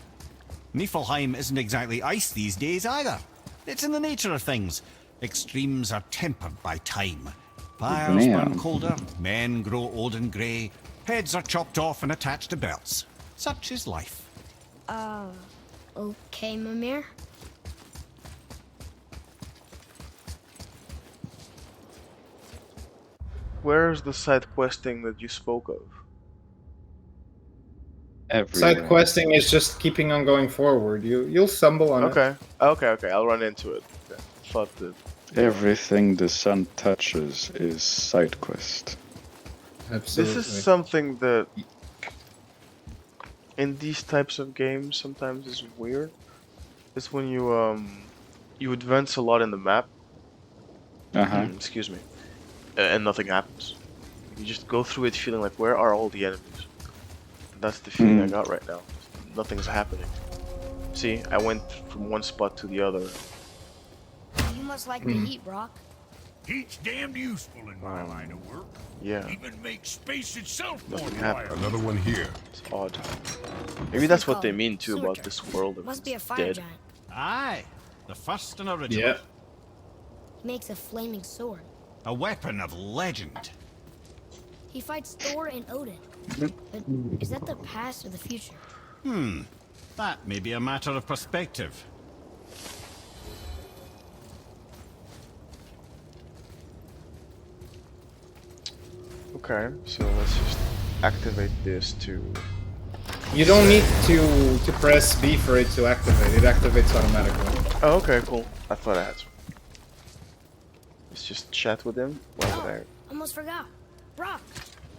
Niflheim isn't exactly ice these days either. It's in the nature of things. Extremes are tempered by time. Fires burn Damn. colder, men grow old and grey, heads are chopped off and attached to belts. Such is life. Okay, Mimir. Where's the side questing that you spoke of? everywhere. Side questing is just keeping on going forward. You'll stumble on it. Okay. I'll run into it. Okay. Thought that. Everything the sun touches is side quest. Absolutely. This is something that in these types of games sometimes is weird. It's when you advance a lot in the map. Uh-huh. Excuse me. And nothing happens. You just go through it feeling like, where are all the enemies? That's the feeling I got right now. Nothing's happening. See, I went from one spot to the other. You must like the heat, Brock. Heat's damned useful in my line of work. Yeah, Even makes space itself more nothing reliable. happened. Another one here. It's odd. Maybe that's what they mean too about this world. If Must be a it's fire dead. giant. Aye, the first and original. Yeah. He makes a flaming sword. A weapon of legend. He fights Thor and Odin. But is that the past or the future? That may be a matter of perspective. Okay, so let's just activate this to. You don't need to press B for it to activate. It activates automatically. Oh, okay, cool. I thought I had to. Let's just chat with him. Why would I? Almost forgot. Brock,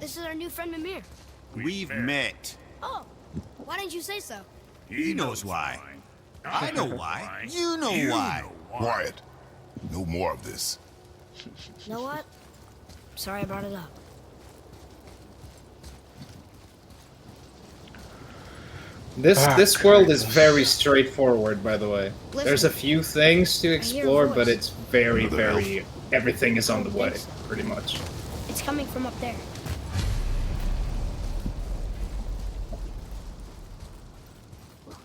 this is our new friend Mimir. We've met. Oh, why didn't you say so? He knows why. I know why. You know why. Quiet. No more of this. You know what? Sorry I brought it up. This world is very straightforward, by the way. Listen. There's a few things to explore, but it's very everything is on the way, pretty much. It's coming from up there.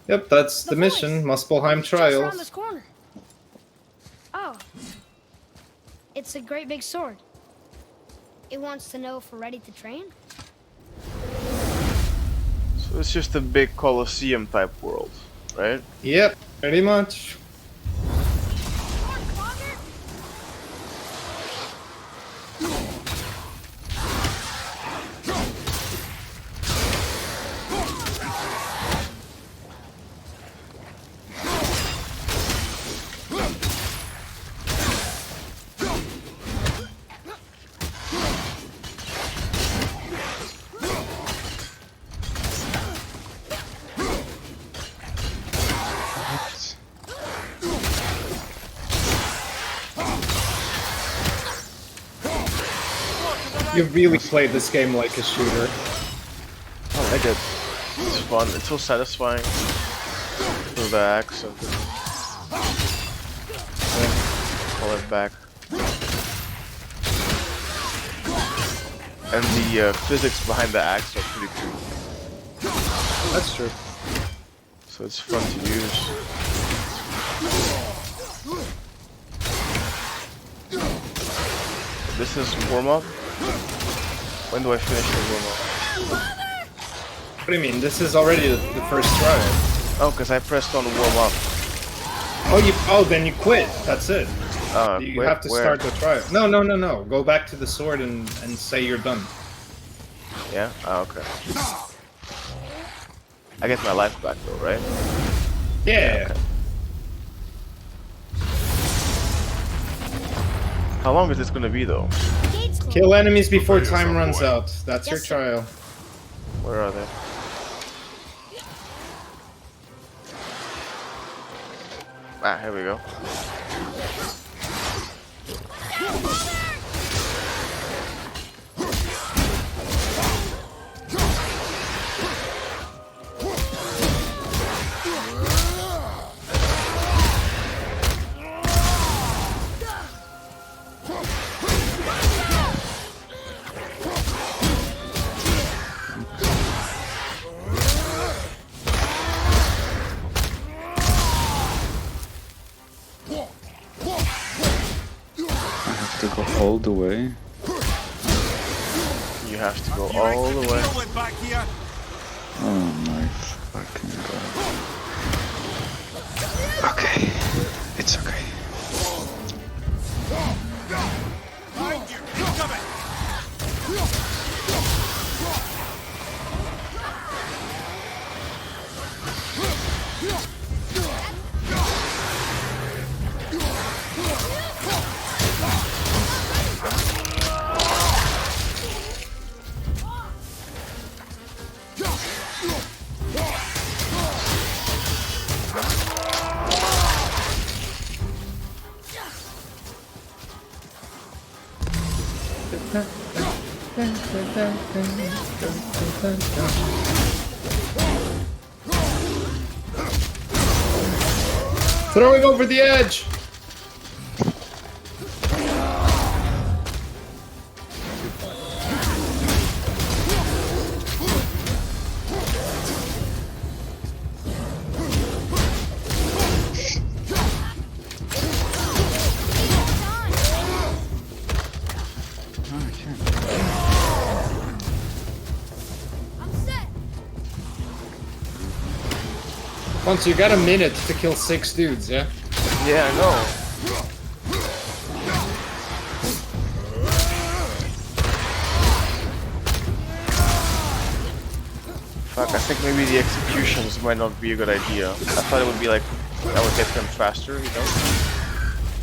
Yep, that's the The mission, voice. Muspelheim Just around Trials. this corner. Oh. It's a great big sword. It wants to know if we're ready to train? So it's just a big Colosseum type world, right? Yep, pretty much. You really played this game like a shooter. Oh, I did. It's fun. It's so satisfying. Through the axe and pull it back. And the physics behind the axe are pretty cool. That's true. So it's fun to use. This is warm up. When do I finish the warm up? What do you mean? This is already the first trial. Oh, because I pressed on warm up. Oh, then you quit. That's it. You Quit? have to Where? start the trial. No. Go back to the sword and say you're done. Yeah? Oh, okay. I get my life back though, right? Yeah. Okay. How long is this gonna be though? Gates closed. Kill enemies before Focus time on runs boy. out. That's your Yes, sir. trial. Where are they? Ah, here we go. I have to go all the way. You have to go all the way. Deal with back here. Oh my fucking god. Okay. It's okay. Behind you. Incoming. Throwing over the edge! I'm set. Once you got a minute to kill 6 dudes, yeah? Yeah, I know. Fuck, I think maybe the executions might not be a good idea. I thought it would be like, that would get them faster, you know?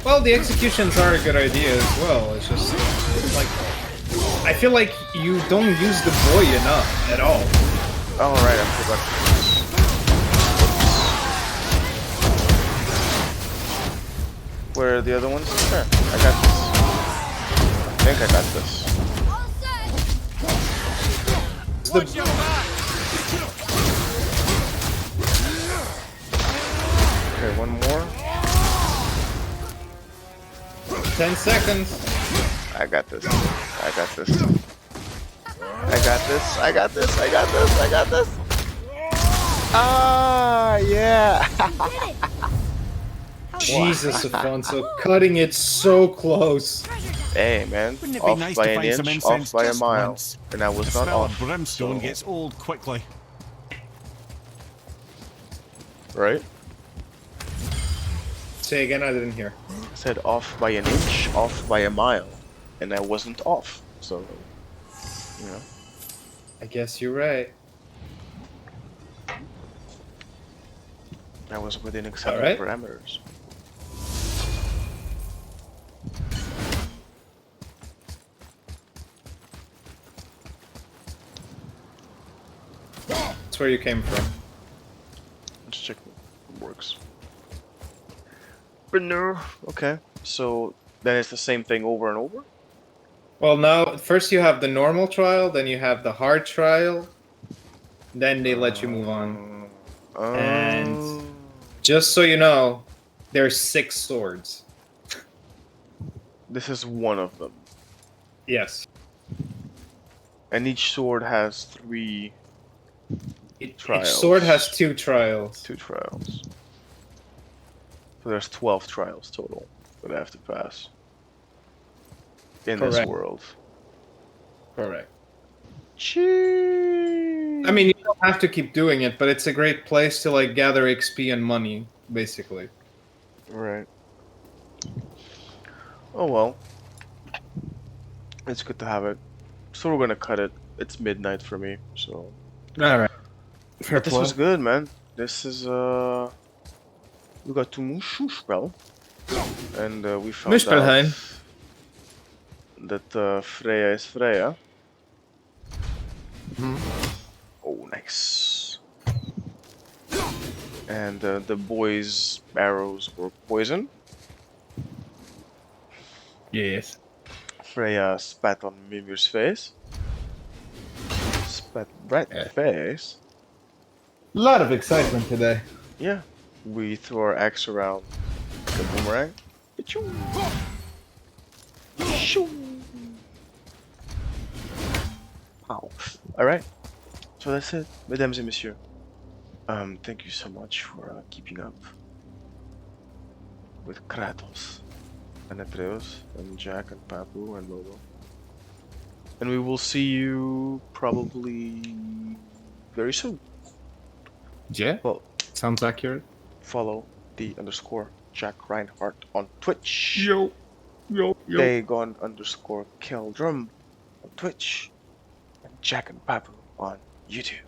Well, the executions are a good idea as well. It's just, like, I feel like you don't use the boy enough at all. Oh, right, I forgot. Where are the other ones? Sure, I got this. I think I got this. All set. Watch your back! Okay, one more. 10 seconds. I got this. I got this. I got this. I got this. I got this. I got this. Ah, yeah. Did it. Jesus, Afonso, cutting it so close. Hey, man. Wouldn't it be Off nice by to an find some inch, off incense by a just mile. once? And I was The not smell off. of brimstone so- gets old quickly. Right? Say again, I didn't hear. I said off by an inch, off by a mile. And I wasn't off. So, you know. I guess you're right. I was within acceptable Alright. parameters. That's where you came from. Let's check if it works. But no. Okay. So then it's the same thing over and over? Well, now, first you have the normal trial, then you have the hard trial, then they let you move on. And just so you know, there's 6 swords. This is one of them. Yes. And each sword has 3 Each trials. sword has 2 trials. 2 trials. So there's 12 trials total that I have to pass. In this Correct. world. Correct. Jeez. I mean, you don't have to keep doing it, but it's a great place to, like, gather XP and money, basically. Right. Oh well. It's good to have it. So we're gonna cut it. It's midnight for me, so. Alright. But this was good, man. This is we got to Mushspel, and we found Muspelheim. out that Freya is Freya. Oh, nice. And the boys' arrows were poison. Yes. Freya spat on Mimir's face. Spat right in the face. A lot of excitement today. Yeah. We throw our axe around like a boomerang. Achoo. Shoo. Pow. Alright. So that's it, mesdames et messieurs. Thank you so much for keeping up with Kratos and Atreus and Jack and Papu and Lobo. And we will see you probably very soon. Yeah. Well, Sounds accurate. follow the _ Jack Reinhardt on Twitch. Yo. Dagon _ Keldrum on Twitch. And Jack and Papu on YouTube.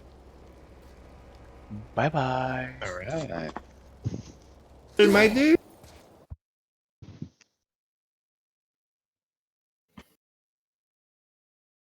Bye bye. Alright. My dude.